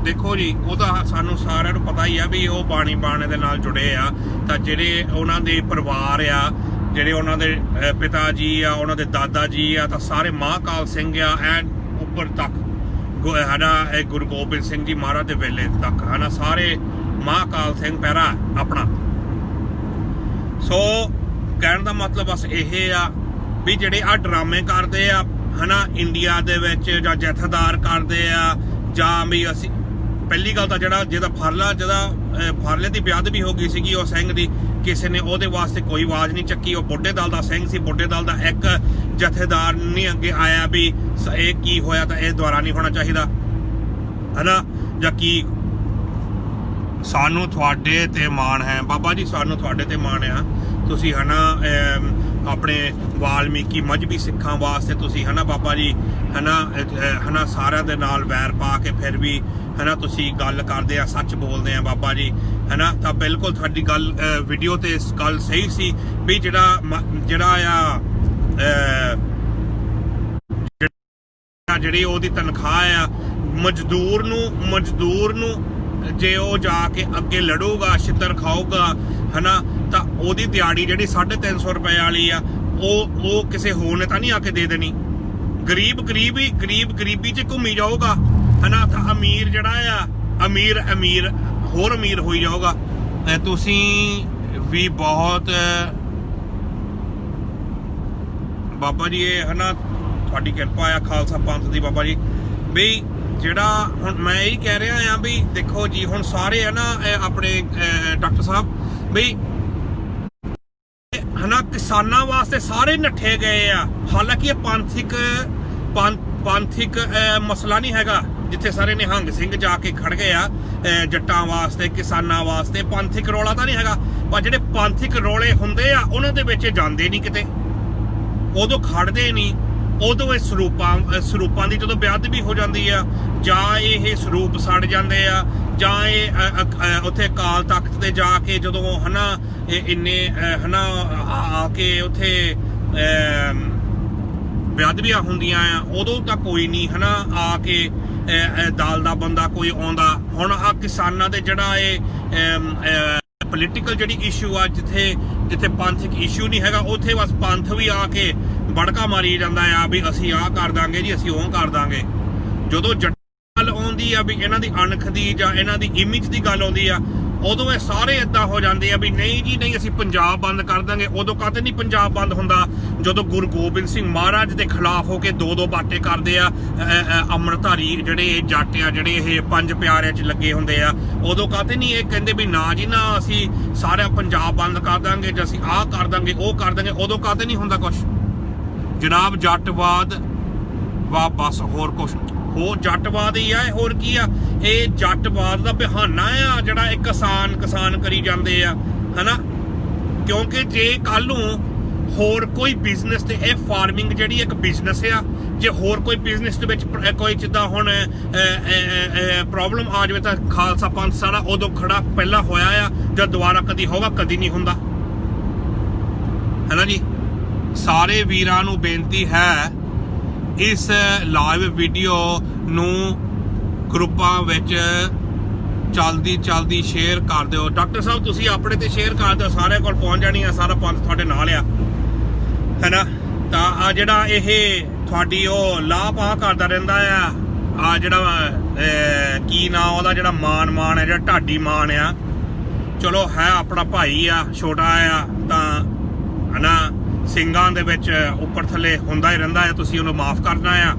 ਦੇਖੋ ਜੀ ਉਹਦਾ ਸਾਨੂੰ ਸਾਰਿਆਂ ਨੂੰ ਪਤਾ ਹੀ ਆ ਵੀ ਉਹ ਬਾਣੀ ਬਾਣੇ ਦੇ ਨਾਲ ਜੁੜੇ ਆ। ਤਾਂ ਜਿਹੜੇ ਉਹਨਾਂ ਦੇ ਪਰਿਵਾਰ ਆ, ਜਿਹੜੇ ਉਹਨਾਂ ਦੇ ਪਿਤਾ ਜੀ ਆ, ਉਹਨਾਂ ਦੇ ਦਾਦਾ ਜੀ ਆ, ਤਾਂ ਸਾਰੇ ਮਹਾਂਕਾਲ ਸਿੰਘ ਆ ਐਂਡ ਉੱਪਰ ਤੱਕ ਹੈ ਨਾ ਇਹ ਗੁਰੂ ਗੋਬਿੰਦ ਸਿੰਘ ਜੀ ਮਹਾਰਾਜ ਦੇ ਵੇਲੇ ਤੱਕ ਹੈ ਨਾ ਸਾਰੇ ਮਹਾਂਕਾਲ ਸਿੰਘ ਪਹਿਰਾ ਆਪਣਾ। ਸੋ ਕਹਿਣ ਦਾ ਮਤਲਬ ਬਸ ਇਹ ਆ ਵੀ ਜਿਹੜੇ ਆ ਡਰਾਮੇ ਕਰਦੇ ਆ ਹੈ ਨਾ ਇੰਡੀਆ ਦੇ ਵਿੱਚ, ਜਾਂ ਜਥੇਦਾਰ ਕਰਦੇ ਆ, ਜਾਂ ਵੀ ਅਸੀਂ ਪਹਿਲੀ ਗੱਲ ਤਾਂ ਜਿਹਦਾ ਫਰਲੇ ਦੀ ਬੇਅਦਬੀ ਹੋ ਗਈ ਸੀਗੀ ਉਹ ਸਿੰਘ ਦੀ, ਕਿਸੇ ਨੇ ਉਹਦੇ ਵਾਸਤੇ ਕੋਈ ਆਵਾਜ਼ ਨਹੀਂ ਚੱਕੀ। ਉਹ ਬੁੱਢੇ ਦਲ ਦਾ ਸਿੰਘ ਸੀ, ਬੁੱਢੇ ਦਲ ਦਾ ਇੱਕ ਜਥੇਦਾਰ ਨਹੀਂ ਅੱਗੇ ਆਇਆ ਵੀ ਇਹ ਕੀ ਹੋਇਆ ਤਾਂ ਇਹ ਦੁਬਾਰਾ ਨਹੀਂ ਹੋਣਾ ਚਾਹੀਦਾ ਹੈ ਨਾ, ਜਾਂ ਕੀ। ਸਾਨੂੰ ਤੁਹਾਡੇ ਤੇ ਮਾਣ ਹੈ ਬਾਬਾ ਜੀ, ਸਾਨੂੰ ਤੁਹਾਡੇ ਤੇ ਮਾਣ ਆ। ਤੁਸੀਂ ਹੈ ਨਾ ਆਪਣੇ ਵਾਲਮੀਕੀ ਮਜ਼੍ਹਬੀ ਸਿੱਖਾਂ ਵਾਸਤੇ ਤੁਸੀਂ ਹੈ ਨਾ ਬਾਬਾ ਜੀ ਹੈ ਨਾ ਸਾਰਿਆਂ ਦੇ ਨਾਲ ਵੈਰ ਪਾ ਕੇ ਫਿਰ ਵੀ ਹੈ ਨਾ ਤੁਸੀਂ ਗੱਲ ਕਰਦੇ ਆ, ਸੱਚ ਬੋਲਦੇ ਆ ਬਾਬਾ ਜੀ ਹੈ ਨਾ। ਤਾਂ ਬਿਲਕੁਲ ਤੁਹਾਡੀ ਗੱਲ ਵੀਡੀਓ ਤੇ ਗੱਲ ਸਹੀ ਸੀ ਵੀ ਜਿਹੜਾ ਆ ਜਿਹੜੀ ਉਹਦੀ ਤਨਖਾਹ ਆ ਮਜ਼ਦੂਰ ਨੂੰ ਜੇ ਉਹ ਜਾ ਕੇ ਅੱਗੇ ਲੜੂਗਾ, ਛਿੱਤਰ ਖਾਊਗਾ ਹੈ ਨਾ, ਤਾਂ ਉਹਦੀ ਦਿਹਾੜੀ ਜਿਹੜੀ 350 ਰੁਪਏ ਵਾਲੀ ਆ ਉਹ ਕਿਸੇ ਹੋਰ ਨੇ ਤਾਂ ਨਹੀਂ ਆ ਕੇ ਦੇ ਦੇਣੀ। ਗਰੀਬ ਗਰੀਬੀ 'ਚ ਘੁੰਮੀ ਜਾਊਗਾ ਹੈ ਨਾ, ਤਾਂ ਅਮੀਰ ਜਿਹੜਾ ਆ ਅਮੀਰ ਹੋਰ ਅਮੀਰ ਹੋਈ ਜਾਊਗਾ। ਤੁਸੀਂ ਵੀ ਬਹੁਤ ਬਾਬਾ ਜੀ ਇਹ ਹੈ ਨਾ ਤੁਹਾਡੀ ਕਿਰਪਾ ਆ ਖਾਲਸਾ ਪੰਥ ਦੀ ਬਾਬਾ ਜੀ। ਵੀ ਜਿਹੜਾ ਹੁਣ ਮੈਂ ਇਹੀ ਕਹਿ ਰਿਹਾ ਆ ਵੀ ਦੇਖੋ ਜੀ ਹੁਣ ਸਾਰੇ ਹੈ ਨਾ ਆਪਣੇ ਡਾਕਟਰ ਸਾਹਿਬ ਵੀ ਹੈ ਨਾ ਕਿਸਾਨਾਂ ਵਾਸਤੇ ਸਾਰੇ ਨੱਠੇ ਗਏ ਆ। ਹਾਲਾਂਕਿ ਇਹ ਪੰਥਿਕ ਮਸਲਾ ਨਹੀਂ ਹੈਗਾ, ਜਿੱਥੇ ਸਾਰੇ ਨਿਹੰਗ ਸਿੰਘ ਜਾ ਕੇ ਖੜ ਗਏ ਆ ਜੱਟਾਂ ਵਾਸਤੇ, ਕਿਸਾਨਾਂ ਵਾਸਤੇ ਪੰਥਿਕ ਰੌਲਾ ਤਾਂ ਨਹੀਂ ਹੈਗਾ। ਪਰ ਜਿਹੜੇ ਪੰਥਿਕ ਰੌਲੇ ਹੁੰਦੇ ਆ ਉਹਨਾਂ ਦੇ ਵਿੱਚ ਜਾਂਦੇ ਨਹੀਂ ਕਿਤੇ, ਉਦੋਂ ਖੜਦੇ ਨਹੀਂ। ਉਦੋਂ ਇਹ ਸਰੂਪਾਂ ਦੀ ਜਦੋਂ ਬੇਅਦਬੀ ਹੋ ਜਾਂਦੀ ਆ, ਜਾਂ ਇਹ ਸਰੂਪ ਸੜ ਜਾਂਦੇ ਆ, ਜਾਂ ਇਹ ਉੱਥੇ ਅਕਾਲ ਤਖਤ ਤੇ ਜਾ ਕੇ ਜਦੋਂ ਹੈ ਨਾ ਇੰਨੇ ਹੈ ਨਾ ਆ ਕੇ ਉੱਥੇ ਬੇਅਦਬੀਆਂ ਹੁੰਦੀਆਂ ਆ, ਉਦੋਂ ਤਾਂ ਕੋਈ ਨਹੀਂ ਹੈ ਨਾ ਆ ਕੇ ਦਲ ਦਾ ਬੰਦਾ ਕੋਈ ਆਉਂਦਾ। ਹੁਣ ਆ ਕਿਸਾਨਾਂ ਦੇ ਜਿਹੜਾ ਇਹ ਪੋਲੀਟੀਕਲ ਜਿਹੜੀ ਇਸ਼ੂ ਆ, ਜਿੱਥੇ ਪੰਥਿਕ ਇਸ਼ੂ ਨਹੀਂ ਹੈਗਾ, ਉੱਥੇ ਬਸ ਪੰਥ ਵੀ ਆ ਕੇ ਬੜਕਾ ਮਾਰੀ ਜਾਂਦਾ ਆ ਵੀ ਅਸੀਂ ਆਹ ਕਰ ਦਾਂਗੇ ਜੀ, ਅਸੀਂ ਉਹ ਕਰ ਦਾਂਗੇ। ਜਦੋਂ ਗੱਲ ਆਉਂਦੀ ਆ ਵੀ ਇਹਨਾਂ ਦੀ ਅਣਖ ਦੀ ਜਾਂ ਇਹਨਾਂ ਦੀ ਇਮੇਜ ਦੀ ਗੱਲ ਆਉਂਦੀ ਆ, ਉਦੋਂ ਇਹ ਸਾਰੇ ਏਦਾਂ ਹੋ ਜਾਂਦੇ ਆ ਵੀ ਨਹੀਂ ਜੀ ਨਹੀਂ ਅਸੀਂ ਪੰਜਾਬ ਬੰਦ ਕਰ ਦਾਂਗੇ। ਉਦੋਂ ਕਾਹਤੇ ਨਹੀਂ ਪੰਜਾਬ ਬੰਦ ਹੁੰਦਾ, ਜਦੋਂ ਗੁਰੂ ਗੋਬਿੰਦ ਸਿੰਘ ਮਹਾਰਾਜ ਦੇ ਖਿਲਾਫ ਹੋ ਕੇ ਦੋ ਬਾਟੇ ਕਰਦੇ ਆ ਅੰਮ੍ਰਿਤਧਾਰੀ ਜਿਹੜੇ ਇਹ ਜੱਟ ਆ, ਜਿਹੜੇ ਇਹ ਪੰਜ ਪਿਆਰਿਆਂ 'ਚ ਲੱਗੇ ਹੁੰਦੇ ਆ, ਉਦੋਂ ਕਾਹਤੇ ਨਹੀਂ ਇਹ ਕਹਿੰਦੇ ਵੀ ਨਾ ਜੀ ਨਾ ਅਸੀਂ ਸਾਰਾ ਪੰਜਾਬ ਬੰਦ ਕਰ ਦਾਂਗੇ ਜਾਂ ਅਸੀਂ ਆਹ ਕਰ ਦਾਂਗੇ ਉਹ ਕਰ ਦਾਂਗੇ। ਉਦੋਂ ਕਾਹਤੇ ਨਹੀਂ ਹੁੰਦਾ ਕੁਛ ਜਨਾਬ। ਜੱਟਵਾਦ ਬਸ ਹੋਰ ਕੁਛ ਹੋਰ ਜੱਟਵਾਦ ਹੀ ਆ, ਹੋਰ ਕੀ ਆ। ਇਹ ਜੱਟਵਾਦ ਦਾ ਬਹਾਨਾ ਆ ਜਿਹੜਾ ਇਹ ਕਿਸਾਨ ਕਰੀ ਜਾਂਦੇ ਆ ਹਨਾ। ਕਿਉਂਕਿ ਜੇ ਕੱਲ ਨੂੰ ਹੋਰ ਕੋਈ ਬਿਜ਼ਨਸ, ਤੇ ਇਹ ਫਾਰਮਿੰਗ ਜਿਹੜੀ ਇੱਕ ਬਿਜ਼ਨਸ ਆ, ਜੇ ਹੋਰ ਕੋਈ ਬਿਜ਼ਨਸ ਦੇ ਵਿੱਚ ਕੋਈ ਜਿੱਦਾਂ ਹੁਣ ਪ੍ਰੋਬਲਮ ਆ ਜਾਵੇ ਤਾਂ ਖਾਲਸਾ ਪੰਥ ਸਾਰਾ ਉਦੋਂ ਖੜਾ ਪਹਿਲਾਂ ਹੋਇਆ ਆ, ਜਦ ਦੁਬਾਰਾ ਕਦੀ ਹੋਗਾ, ਕਦੀ ਨਹੀਂ ਹੁੰਦਾ ਹੈ ਨਾ ਜੀ। ਸਾਰੇ ਵੀਰਾਂ ਨੂੰ ਬੇਨਤੀ ਹੈ ਇਸ ਲਾਈਵ ਵੀਡੀਓ ਨੂੰ ਗਰੁੱਪਾਂ ਵਿੱਚ ਚਲਦੀ ਸ਼ੇਅਰ ਕਰ ਦਿਓ। ਡਾਕਟਰ ਸਾਹਿਬ ਤੁਸੀਂ ਆਪਣੇ ਤੇ ਸ਼ੇਅਰ ਕਰ ਦਿਓ, ਸਾਰਿਆਂ ਕੋਲ ਪਹੁੰਚ ਜਾਣੀ ਆ, ਸਾਰਾ ਪੰਥ ਤੁਹਾਡੇ ਨਾਲ ਆ ਹੈਨਾ। ਤਾਂ ਆ ਜਿਹੜਾ ਇਹ ਤੁਹਾਡੀ ਉਹ ਲਾਪਾ ਕਰਦਾ ਰਹਿੰਦਾ ਆ ਜਿਹੜਾ ਕੀ ਨਾਂ ਉਹਦਾ, ਜਿਹੜਾ ਮਾਨ ਹੈ, ਜਿਹੜਾ ਢਾਡੀ ਮਾਨ ਆ, ਚਲੋ ਹੈ ਆਪਣਾ ਭਾਈ ਆ, ਛੋਟਾ ਆ ਤਾਂ ਹਨਾ, ਸਿੰਘਾਂ ਦੇ ਵਿੱਚ ਉੱਪਰ ਥੱਲੇ ਹੁੰਦਾ ਹੀ ਰਹਿੰਦਾ ਹੈ, ਤੁਸੀਂ ਉਹਨੂੰ ਮਾਫ ਕਰਨਾ ਆ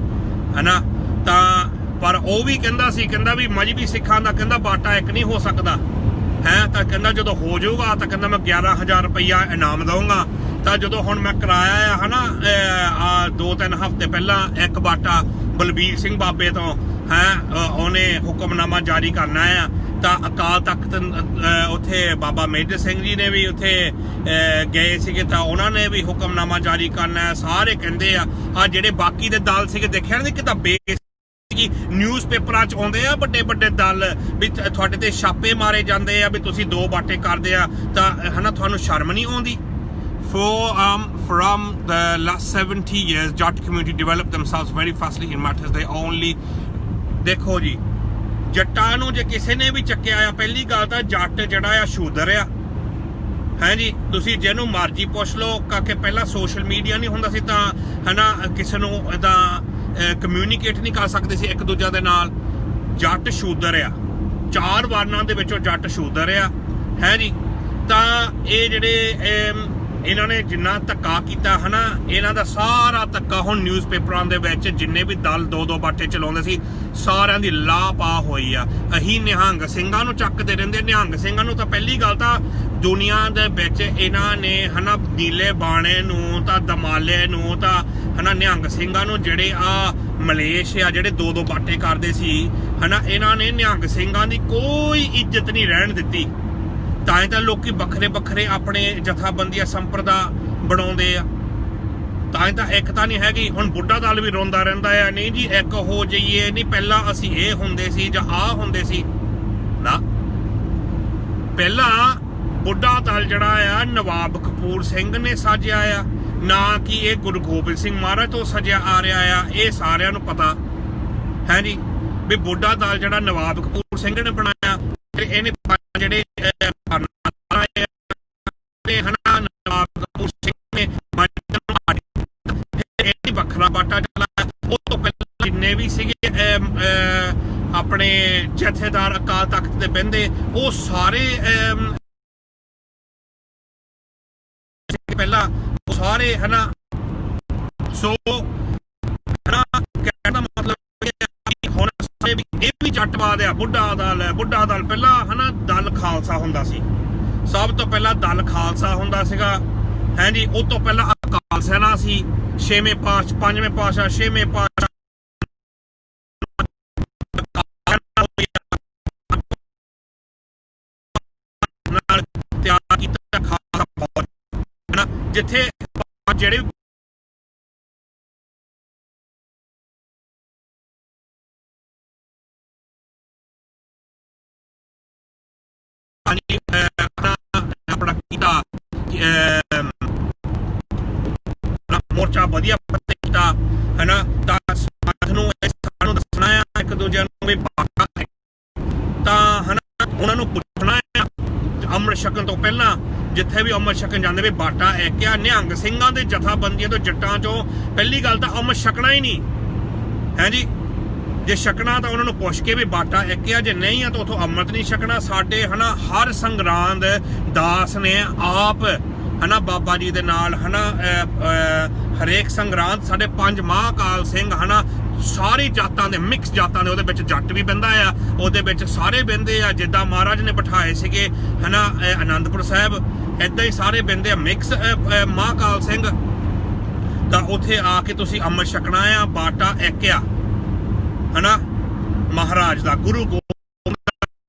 ਹਨਾ। ਤਾਂ ਪਰ ਉਹ ਵੀ ਕਹਿੰਦਾ ਵੀ ਮਜ਼੍ਹਬੀ ਸਿੱਖਾਂ ਦਾ ਕਹਿੰਦਾ ਬਾਟਾ ਇੱਕ ਨਹੀਂ ਹੋ ਸਕਦਾ ਹੈ। ਤਾਂ ਕਹਿੰਦਾ ਜਦੋਂ ਹੋ ਜਾਊਗਾ ਤਾਂ ਕਹਿੰਦਾ ਮੈਂ 11,000 ਰੁਪਈਆ ਇਨਾਮ ਦਊਂਗਾ। ਤਾਂ ਜਦੋਂ ਹੁਣ ਮੈਂ ਕਰਾਇਆ ਆ ਹਨਾ 2-3 ਹਫ਼ਤੇ ਪਹਿਲਾਂ ਇੱਕ ਬਾਟਾ ਬਲਬੀਰ ਸਿੰਘ ਬਾਬੇ ਤੋਂ ਹੈ, ਉਹਨੇ ਹੁਕਮਨਾਮਾ ਜਾਰੀ ਕਰਨਾ ਆ। ਤਾਂ ਅਕਾਲ ਤਖਤ ਉੱਥੇ ਬਾਬਾ ਮੇਜਰ ਸਿੰਘ ਜੀ ਨੇ ਵੀ ਉੱਥੇ ਗਏ ਸੀਗੇ, ਤਾਂ ਉਹਨਾਂ ਨੇ ਵੀ ਹੁਕਮਨਾਮਾ ਜਾਰੀ ਕਰਨਾ ਹੈ। ਸਾਰੇ ਕਹਿੰਦੇ ਆ ਜਿਹੜੇ ਬਾਕੀ ਦੇ ਦਲ ਸੀਗੇ, ਦੇਖਿਆ ਨਾ ਕਿੱਦਾਂ ਨਿਊਜ਼ ਪੇਪਰਾਂ 'ਚ ਆਉਂਦੇ ਆ ਵੱਡੇ ਦਲ ਵੀ ਤੁਹਾਡੇ ਤੇ ਛਾਪੇ ਮਾਰੇ ਜਾਂਦੇ ਆ ਵੀ ਤੁਸੀਂ 2 ਬਾਟੇ ਕਰਦੇ ਆ, ਤਾਂ ਹਨਾ ਤੁਹਾਨੂੰ ਸ਼ਰਮ ਨਹੀਂ ਆਉਂਦੀ। From the last 70 years, Jat community developed themselves very fastly in matters they only ਦੇਖੋ ਜੀ, ਜੱਟਾਂ ਨੂੰ ਜੇ ਕਿਸੇ ਨੇ ਵੀ ਚੱਕਿਆ ਆ, ਪਹਿਲੀ ਗੱਲ ਤਾਂ ਜੱਟ ਜਿਹੜਾ ਆ ਸ਼ੂਦਰ ਆ, ਹੈ ਜੀ। ਤੁਸੀਂ ਜਿਹਨੂੰ ਮਰਜ਼ੀ ਪੁੱਛ ਲਓ, ਕਿ ਪਹਿਲਾਂ ਸੋਸ਼ਲ ਮੀਡੀਆ ਨਹੀਂ ਹੁੰਦਾ ਸੀ ਤਾਂ ਹਨਾ ਕਿਸੇ ਨੂੰ ਇਦਾਂ ਕਮਿਊਨੀਕੇਟ ਨਹੀਂ ਕਰ ਸਕਦੇ ਸੀ ਇੱਕ ਦੂਜੇ ਦੇ ਨਾਲ। ਜੱਟ ਸ਼ੂਦਰ ਆ, 4 ਵਰਨਾਂ ਦੇ ਵਿੱਚੋਂ ਜੱਟ ਸ਼ੂਦਰ ਆ, ਹੈ ਜੀ। ਤਾਂ ਇਹ ਜਿਹੜੇ ਇਹਨਾਂ ਨੇ ਜਿੰਨਾ ਧੱਕਾ ਕੀਤਾ ਹਨਾ, ਇਹਨਾਂ ਦਾ ਸਾਰਾ ਧੱਕਾ ਹੁਣ ਨਿਊਜ਼ਪੇਪਰਾਂ ਦੇ ਵਿੱਚ ਜਿੰਨੇ ਵੀ ਦਲ 2-2 ਬਾਟੇ ਚਲਾਉਂਦੇ ਸੀ ਸਾਰਿਆਂ ਦੀ ਲਾਪਾ ਹੋਈ ਆ। ਅਸੀਂ ਨਿਹੰਗ ਸਿੰਘਾਂ ਨੂੰ ਚੱਕਦੇ ਰਹਿੰਦੇ। ਨਿਹੰਗ ਸਿੰਘਾਂ ਨੂੰ ਤਾਂ ਪਹਿਲੀ ਗੱਲ ਤਾਂ ਦੁਨੀਆ ਦੇ ਵਿੱਚ ਇਹਨਾਂ ਨੇ ਹਨਾ ਨੀਲੇ ਬਾਣੇ ਨੂੰ ਤਾਂ ਦਮਾਲੇ ਨੂੰ ਤਾਂ ਹਨਾ ਨਿਹੰਗ ਸਿੰਘਾਂ ਨੂੰ ਜਿਹੜੇ ਆ ਮਲੇਸ਼ ਆ ਜਿਹੜੇ 2-2 ਬਾਟੇ ਕਰਦੇ ਸੀ ਹਨਾ, ਇਹਨਾਂ ਨੇ ਨਿਹੰਗ ਸਿੰਘਾਂ ਦੀ ਕੋਈ ਇੱਜ਼ਤ ਨਹੀਂ ਰਹਿਣ ਦਿੱਤੀ। ਤਾਂ ਹੀ ਤਾਂ ਲੋਕੀ ਵੱਖਰੇ ਵੱਖਰੇ ਆਪਣੇ ਜਥਾਬੰਦੀਆਂ ਸੰਪਰਦਾ ਬਣਾਉਂਦੇ ਆ। ਤਾਂ ਹੀ ਤਾਂ ਇੱਕ ਤਾਂ ਨਹੀਂ ਹੈਗੀ। ਹੁਣ ਬੁੱਢਾ ਦਲ ਵੀ ਰੋਂਦਾ ਰਹਿੰਦਾ ਆ, ਨਹੀਂ ਜੀ ਇੱਕ ਹੋ ਜਾਈਏ, ਨਹੀਂ ਪਹਿਲਾਂ ਅਸੀਂ ਇਹ ਹੁੰਦੇ ਸੀ ਜਾਂ ਆਹ ਹੁੰਦੇ ਸੀ ਨਾ। ਪਹਿਲਾਂ ਬੁੱਢਾ ਦਲ ਜਿਹੜਾ ਆ ਨਵਾਬ ਕਪੂਰ ਸਿੰਘ ਨੇ ਸਾਜਿਆ ਆ, ਨਾ ਕਿ ਇਹ ਗੁਰੂ ਗੋਬਿੰਦ ਸਿੰਘ ਮਹਾਰਾਜ ਤੋਂ ਸਜਿਆ ਆ ਰਿਹਾ ਆ। ਇਹ ਸਾਰਿਆਂ ਨੂੰ ਪਤਾ ਹੈ ਜੀ ਵੀ ਬੁੱਢਾ ਦਲ ਜਿਹੜਾ ਨਵਾਬ ਕਪੂਰ ਸਿੰਘ ਨੇ ਬਣਾਇਆ, ਇਹਨੇ ਜਿਹੜੇ ਹਨਾ ਨਵਾਬ ਕਪੂਰ ਸਿੰਘ ਨੇ ਵੱਖਰਾ ਬਾਟਾ ਚਲਾਇਆ। ਉਹ ਤੋਂ ਪਹਿਲਾਂ ਜਿੰਨੇ ਵੀ ਸੀਗੇ ਆਪਣੇ ਜਥੇਦਾਰ ਅਕਾਲ ਤਖਤ ਦੇ ਬਹਿੰਦੇ, ਉਹ ਸਾਰੇ ਪਹਿਲਾਂ ਉਹ ਸਾਰੇ ਹਨਾ। ਸੋ ਹਨਾ ਕਹਿਣ ਦਾ ਮਤਲਬ ਹੁਣ ਇਹ ਵੀ ਜੱਟਵਾਦ ਆ। ਬੁੱਢਾ ਦਲ ਹੈ, ਬੁੱਢਾ ਦਲ ਪਹਿਲਾਂ ਹਨਾ ਦਲ ਖਾਲਸਾ ਹੁੰਦਾ ਸੀ। ਸਭ ਤੋਂ ਪਹਿਲਾਂ ਦਲ ਖਾਲਸਾ ਹੁੰਦਾ ਸੀਗਾ, ਹੈ ਜੀ। ਉਹ ਤੋਂ ਪਹਿਲਾਂ ਅਕਾਲ ਸੈਨਾ ਸੀ, 6ਵੇਂ ਪਾਤਸ਼ਾਹ 5ਵੇਂ ਪਾਤਸ਼ਾਹ 6ਵੇਂ ਪਾਤਸ਼ਾਹ ਨਾਲ ਤਿਆਰ ਕੀਤਾ ਖਾਲਸਾ ਫੌਜ ਹਨਾ, ਜਿੱਥੇ ਜਿਹੜੇ ਆਪਣਾ ਕੀਤਾ ਮੋਰਚਾ ਵਧੀਆ ਕੀਤਾ ਹਨਾ। ਤਾਂ ਸਮਾਜ ਨੂੰ ਸਾਨੂੰ ਦੱਸਣਾ ਆ ਇੱਕ ਦੂਜੇ ਨੂੰ ਵੀ ਬਾਟਾ ਤਾਂ ਹਨਾ ਉਹਨਾਂ ਨੂੰ ਪੁੱਛਣਾ ਆ ਅੰਮ੍ਰਿਤ ਛਕਣ ਤੋਂ ਪਹਿਲਾਂ, ਜਿੱਥੇ ਵੀ ਅੰਮ੍ਰਿਤ ਛਕਣ ਜਾਂਦੇ ਵੀ ਬਾਟਾ ਇੱਕ ਆ। ਨਿਹੰਗ ਸਿੰਘਾਂ ਦੇ ਜਥਾਬੰਦੀਆਂ ਤੋਂ ਜੱਟਾਂ ਚੋਂ ਪਹਿਲੀ ਗੱਲ ਤਾਂ ਅੰਮ੍ਰਿਤ ਛਕਣਾ ਹੀ ਨਹੀਂ ਹੈ ਜੀ। ਜੇ ਛਕਣਾ ਤਾਂ ਉਹਨਾਂ ਨੂੰ ਪੁੱਛ ਕੇ ਵੀ ਬਾਟਾ ਇੱਕ ਆ, ਜੇ ਨਹੀਂ ਆ ਤਾਂ ਉੱਥੋਂ ਅੰਮ੍ਰਿਤ ਨਹੀਂ ਛਕਣਾ। ਸਾਡੇ ਹਨਾ ਹਰ ਸੰਗਰਾਂਦ ਦਾਸ ਨੇ ਆਪ ਹਨਾ ਬਾਬਾ ਜੀ ਦੇ ਨਾਲ ਹਨਾ ਹਰੇਕ ਸੰਗਰਾਂਦ ਸਾਡੇ 5 ਮਹਾਂਕਾਲ ਸਿੰਘ ਹਨਾ ਸਾਰੀ ਜਾਤਾਂ ਦੇ ਮਿਕਸ ਜਾਤਾਂ ਦੇ, ਉਹਦੇ ਵਿੱਚ ਜੱਟ ਵੀ ਬਹਿੰਦਾ ਆ, ਉਹਦੇ ਵਿੱਚ ਸਾਰੇ ਬਹਿੰਦੇ ਆ। ਜਿੱਦਾਂ ਮਹਾਰਾਜ ਨੇ ਬਿਠਾਏ ਸੀਗੇ ਹਨਾ ਅਨੰਦਪੁਰ ਸਾਹਿਬ, ਏਦਾਂ ਹੀ ਸਾਰੇ ਬਹਿੰਦੇ ਆ ਮਿਕਸ ਮਹਾਂਕਾਲ ਸਿੰਘ। ਤਾਂ ਉੱਥੇ ਆ ਕੇ ਤੁਸੀਂ ਅੰਮ੍ਰਿਤ ਛਕਣਾ ਆ। ਬਾਟਾ ਇੱਕ ਆ ਹਨਾ ਮਹਾਰਾਜ ਦਾ, ਗੁਰੂ ਗੋਬਿੰਦ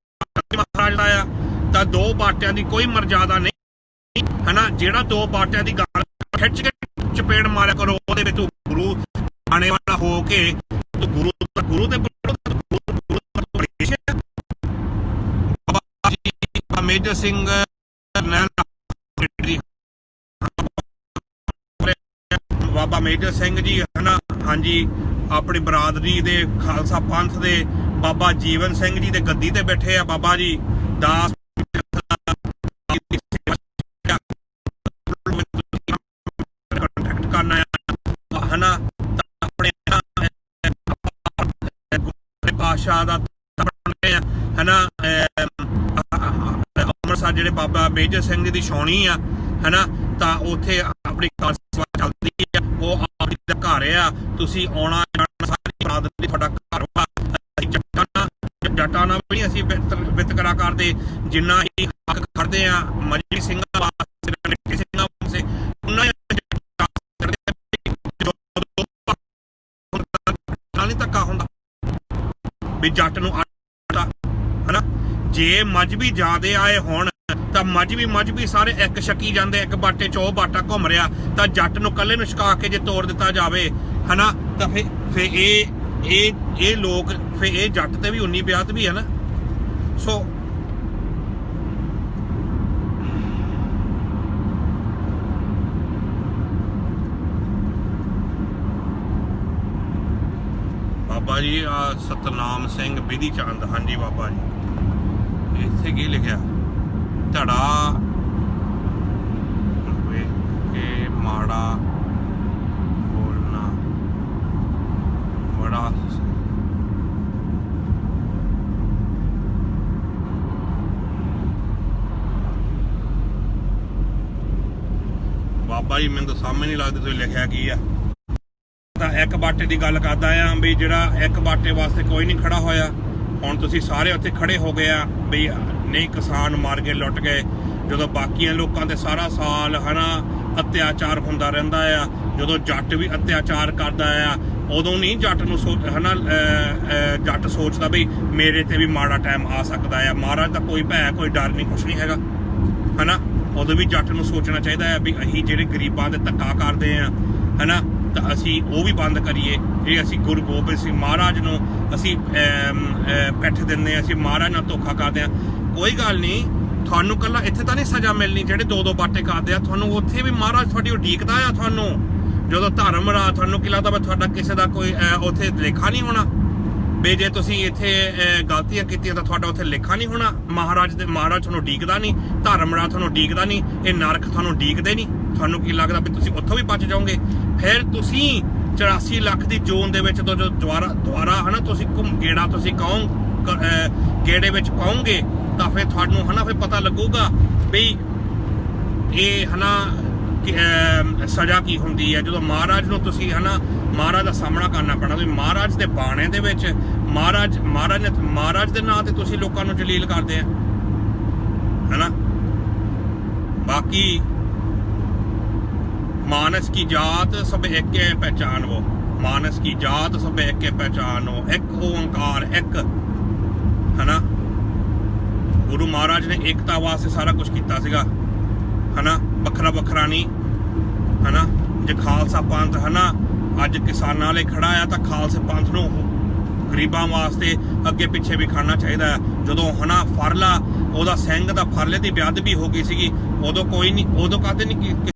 ਮਹਾਰਾਜ ਦਾ ਆ। ਤਾਂ 2 ਬਾਟਿਆਂ ਦੀ ਕੋਈ ਮਰਜ਼ਾਦਾ ਨਹੀਂ ਹਨਾ। ਜਿਹੜਾ 2 ਬਾਟਿਆਂ ਦੀ ਗੱਲ ਖਿੱਚ ਕੇ ਚਪੇੜ ਮਾਰਿਆ ਕਰੋ, ਉਹਦੇ ਵਿੱਚ ਗੁਰੂ ਆਣੇ ਵਾਲਾ ਹੋ ਕੇ ਗੁਰੂ ਤੇ ਬਾਬਾ ਮੇਜਰ ਸਿੰਘ ਬਾਬਾ ਮੇਜਰ ਸਿੰਘ ਜੀ ਹਨਾ, ਹਾਂਜੀ ਆਪਣੀ ਬਰਾਦਰੀ ਦੇ ਖਾਲਸਾ ਪੰਥ ਦੇ ਬਾਬਾ ਜੀਵਨ ਸਿੰਘ ਜੀ ਦੇ ਗੱਦੀ ਤੇ ਬੈਠੇ ਆ। ਬਾਬਾ ਜੀ ਦਾਸ ਕਰਨਾ ਹਨਾ ਆਪਣੇ ਪਾਤਸ਼ਾਹ ਦਾ ਹਨਾ। ਅੰਮ੍ਰਿਤਸਰ ਜਿਹੜੇ ਬਾਬਾ ਮੇਜਰ ਸਿੰਘ ਜੀ ਦੀ ਛਾਉਣੀ ਆ ਹਨਾ, ਤਾਂ ਉੱਥੇ ਆਪਣੀ ਖਾਲਸਾ ਚੱਲਦੀ ਆ। ਉਹ ਆਪਣੀ ਦਾ ਘਰ ਆ, ਤੁਸੀਂ ਆਉਣਾ ਜਾਣਾ ਸਾਰੀ ਬਰਾਦਰੀ ਤੁਹਾਡਾ ਘਰ ਵਾ। ਜੱਟਾਂ ਨਾਲ ਵੀ ਅਸੀਂ ਵਿਤਕਰਾ ਕਰਦੇ, ਜਿੰਨਾ ਹੀ ਹੱਕ ਕਰਦੇ ਆ ਮਜਬੀ ਸਿੰਘਾਂ ਵਾਸਤੇ ਸਿੰਘਾਂ ਵਾਸਤੇ ਉਹਨਾਂ ਨਹੀਂ ਧੱਕਾ ਹੁੰਦਾ ਵੀ ਜੱਟ ਨੂੰ ਹਨਾ। ਜੇ ਮਜਬੀ ਜ਼ਿਆਦੇ ਆਏ ਹੁਣ ਤਾਂ ਮਜਬੀ ਸਾਰੇ ਇੱਕ ਛਕੀ ਜਾਂਦੇ, ਇੱਕ ਬਾਟੇ 'ਚ ਉਹ ਬਾਟਾ ਘੁੰਮ ਰਿਹਾ, ਤਾਂ ਜੱਟ ਨੂੰ ਇਕੱਲੇ ਨੂੰ ਛਕਾ ਕੇ ਜੇ ਤੋੜ ਦਿੱਤਾ ਜਾਵੇ ਹਨਾ, ਤਾਂ ਫਿਰ ਇਹ ਲੋਕ ਫਿਰ ਇਹ ਜੱਟ ਤੇ ਵੀ ਉਨੀ ਬਿਆਤ ਵੀ ਹੈ ਨਾ। ਸੋ ਬਾਬਾ ਬਾਬਾ ਜੀ ਸਤਨਾਮ ਸਿੰਘ ਵਿਧੀ ਚੰਦ, ਹਾਂਜੀ ਬਾਬਾ ਜੀ। ਇੱਥੇ ਕੀ ਲਿਖਿਆ? ਧੜਾ ਵੇਖ ਕੇ ਮਾੜਾ ਬੋਲਣਾ ਬੜਾ ਬਾਬਾ ਜੀ, ਮੈਨੂੰ ਤਾਂ ਸਮਝ ਨਹੀਂ ਲੱਗਦੀ ਤੁਸੀਂ ਲਿਖਿਆ ਕੀ ਆ। ਤਾਂ ਇੱਕ ਬਾਟੇ ਦੀ ਗੱਲ ਕਰਦਾ ਆ ਵੀ ਜਿਹੜਾ ਇੱਕ ਬਾਟੇ ਵਾਸਤੇ ਕੋਈ ਨਹੀਂ ਖੜਾ ਹੋਇਆ। ਹੁਣ ਤੁਸੀਂ ਸਾਰੇ ਉੱਥੇ ਖੜੇ ਹੋ ਗਏ ਆ ਵੀ ਨਹੀਂ ਕਿਸਾਨ ਮਾਰ ਗਏ, ਲੁੱਟ ਗਏ, ਜਦੋਂ ਬਾਕੀਆਂ ਲੋਕਾਂ ਤੇ ਸਾਰਾ ਸਾਲ ਹਨਾ ਅਤਿਆਚਾਰ ਹੁੰਦਾ ਰਹਿੰਦਾ ਆ। ਜਦੋਂ ਜੱਟ ਵੀ ਅਤਿਆਚਾਰ ਕਰਦਾ ਆ ਉਦੋਂ ਨਹੀਂ ਜੱਟ ਨੂੰ ਹਨਾ ਜੱਟ ਸੋਚਦਾ ਵੀ ਮੇਰੇ ਤੇ ਵੀ ਮਾੜਾ ਟਾਈਮ ਆ ਸਕਦਾ ਆ। ਮਹਾਰਾਜ ਦਾ ਕੋਈ ਭੈ ਕੋਈ ਡਰ ਨਹੀਂ, ਕੁਛ ਨਹੀਂ ਹੈਗਾ ਹਨਾ। ਉਦੋਂ ਵੀ ਜੱਟ ਨੂੰ ਸੋਚਣਾ ਚਾਹੀਦਾ ਹੈ ਵੀ ਅਸੀਂ ਜਿਹੜੇ ਗਰੀਬਾਂ ਦੇ ਧੱਕਾ ਕਰਦੇ ਆ ਹਨਾ, ਤਾਂ ਅਸੀਂ ਉਹ ਵੀ ਬੰਦ ਕਰੀਏ। ਜੇ ਅਸੀਂ ਗੁਰੂ ਗੋਬਿੰਦ ਸਿੰਘ ਮਹਾਰਾਜ ਨੂੰ ਅਸੀਂ ਪਿੱਠ ਦਿੰਦੇ ਹਾਂ, ਅਸੀਂ ਮਹਾਰਾਜ ਨਾਲ ਧੋਖਾ ਕਰਦੇ ਹਾਂ, ਕੋਈ ਗੱਲ ਨਹੀਂ। ਤੁਹਾਨੂੰ ਕੱਲਾ ਇੱਥੇ ਤਾਂ ਨਹੀਂ ਸਜ਼ਾ ਮਿਲਣੀ ਜਿਹੜੇ ਦੋ ਦੋ ਬਾਟੇ ਕਰਦੇ ਆ, ਤੁਹਾਨੂੰ ਉੱਥੇ ਵੀ ਮਹਾਰਾਜ ਤੁਹਾਡੀ ਉਡੀਕਦਾ ਆ। ਤੁਹਾਨੂੰ ਜਦੋਂ ਧਰਮ ਰਾਹ ਤੁਹਾਨੂੰ ਕੀ ਲੱਗਦਾ ਵੀ ਤੁਹਾਡਾ ਕਿਸੇ ਦਾ ਕੋਈ ਉੱਥੇ ਲੇਖਾ ਨਹੀਂ ਹੋਣਾ ਵੀ ਜੇ ਤੁਸੀਂ ਇੱਥੇ ਗਲਤੀਆਂ ਕੀਤੀਆਂ ਤਾਂ ਤੁਹਾਡਾ ਉੱਥੇ ਲੇਖਾ ਨਹੀਂ ਹੋਣਾ। ਮਹਾਰਾਜ ਤੁਹਾਨੂੰ ਉਡੀਕਦਾ ਨਹੀਂ, ਧਰਮ ਰਾਹ ਤੁਹਾਨੂੰ ਉਡੀਕਦਾ ਨਹੀਂ, ਇਹ ਨਰਕ ਤੁਹਾਨੂੰ ਉਡੀਕਦੇ ਨਹੀਂ। ਤੁਹਾਨੂੰ ਕੀ ਲੱਗਦਾ ਵੀ ਤੁਸੀਂ ਉੱਥੋਂ ਵੀ ਬਚ ਜਾਓਗੇ? ਫਿਰ ਤੁਸੀਂ 84 ਲੱਖ ਦੀ ਜ਼ੋਨ ਦੇ ਵਿੱਚ ਜੋ ਦੁਆਰਾ ਹਨਾ ਤੁਸੀਂ ਗੇੜਾ ਤੁਸੀਂ ਗੇੜੇ ਵਿੱਚ ਪਾਉਂਗੇ ਤਾਂ ਫਿਰ ਤੁਹਾਨੂੰ ਹਨਾ ਫਿਰ ਪਤਾ ਲੱਗੂਗਾ ਵੀ ਇਹ ਹਨਾ ਸਜ਼ਾ ਕੀ ਹੁੰਦੀ ਹੈ। ਜਦੋਂ ਮਹਾਰਾਜ ਨੂੰ ਤੁਸੀਂ ਹਨਾ ਮਹਾਰਾਜ ਦਾ ਸਾਹਮਣਾ ਕਰਨਾ ਪੈਣਾ। ਤੁਸੀਂ ਮਹਾਰਾਜ ਦੇ ਬਾਣੇ ਦੇ ਵਿੱਚ ਮਹਾਰਾਜ ਦੇ ਨਾਂ ਤੇ ਤੁਸੀਂ ਲੋਕਾਂ ਨੂੰ ਜਲੀਲ ਕਰਦੇ ਆ ਹਨਾ। बाकी मानस की जात सब एक पहचान वो, मानस की जात सब एक पहचान हो, एक ओंकार एक है ना। गुरु महाराज ने एकता वास्ते सारा कुछ किया सीगा है ना, बखरा बखरा नहीं है ना। जे खालसा पंथ है ना अज किसानां लई खड़ा है तो खालसे पंथ नूं गरीबां वास्ते अगे पिछे भी खड़ना चाहिए है। जदों है ना फरला ओहदा सिंह दा फरले दी बेअदबी हो गई सीगी उदों कोई नहीं, उदों कहते नहीं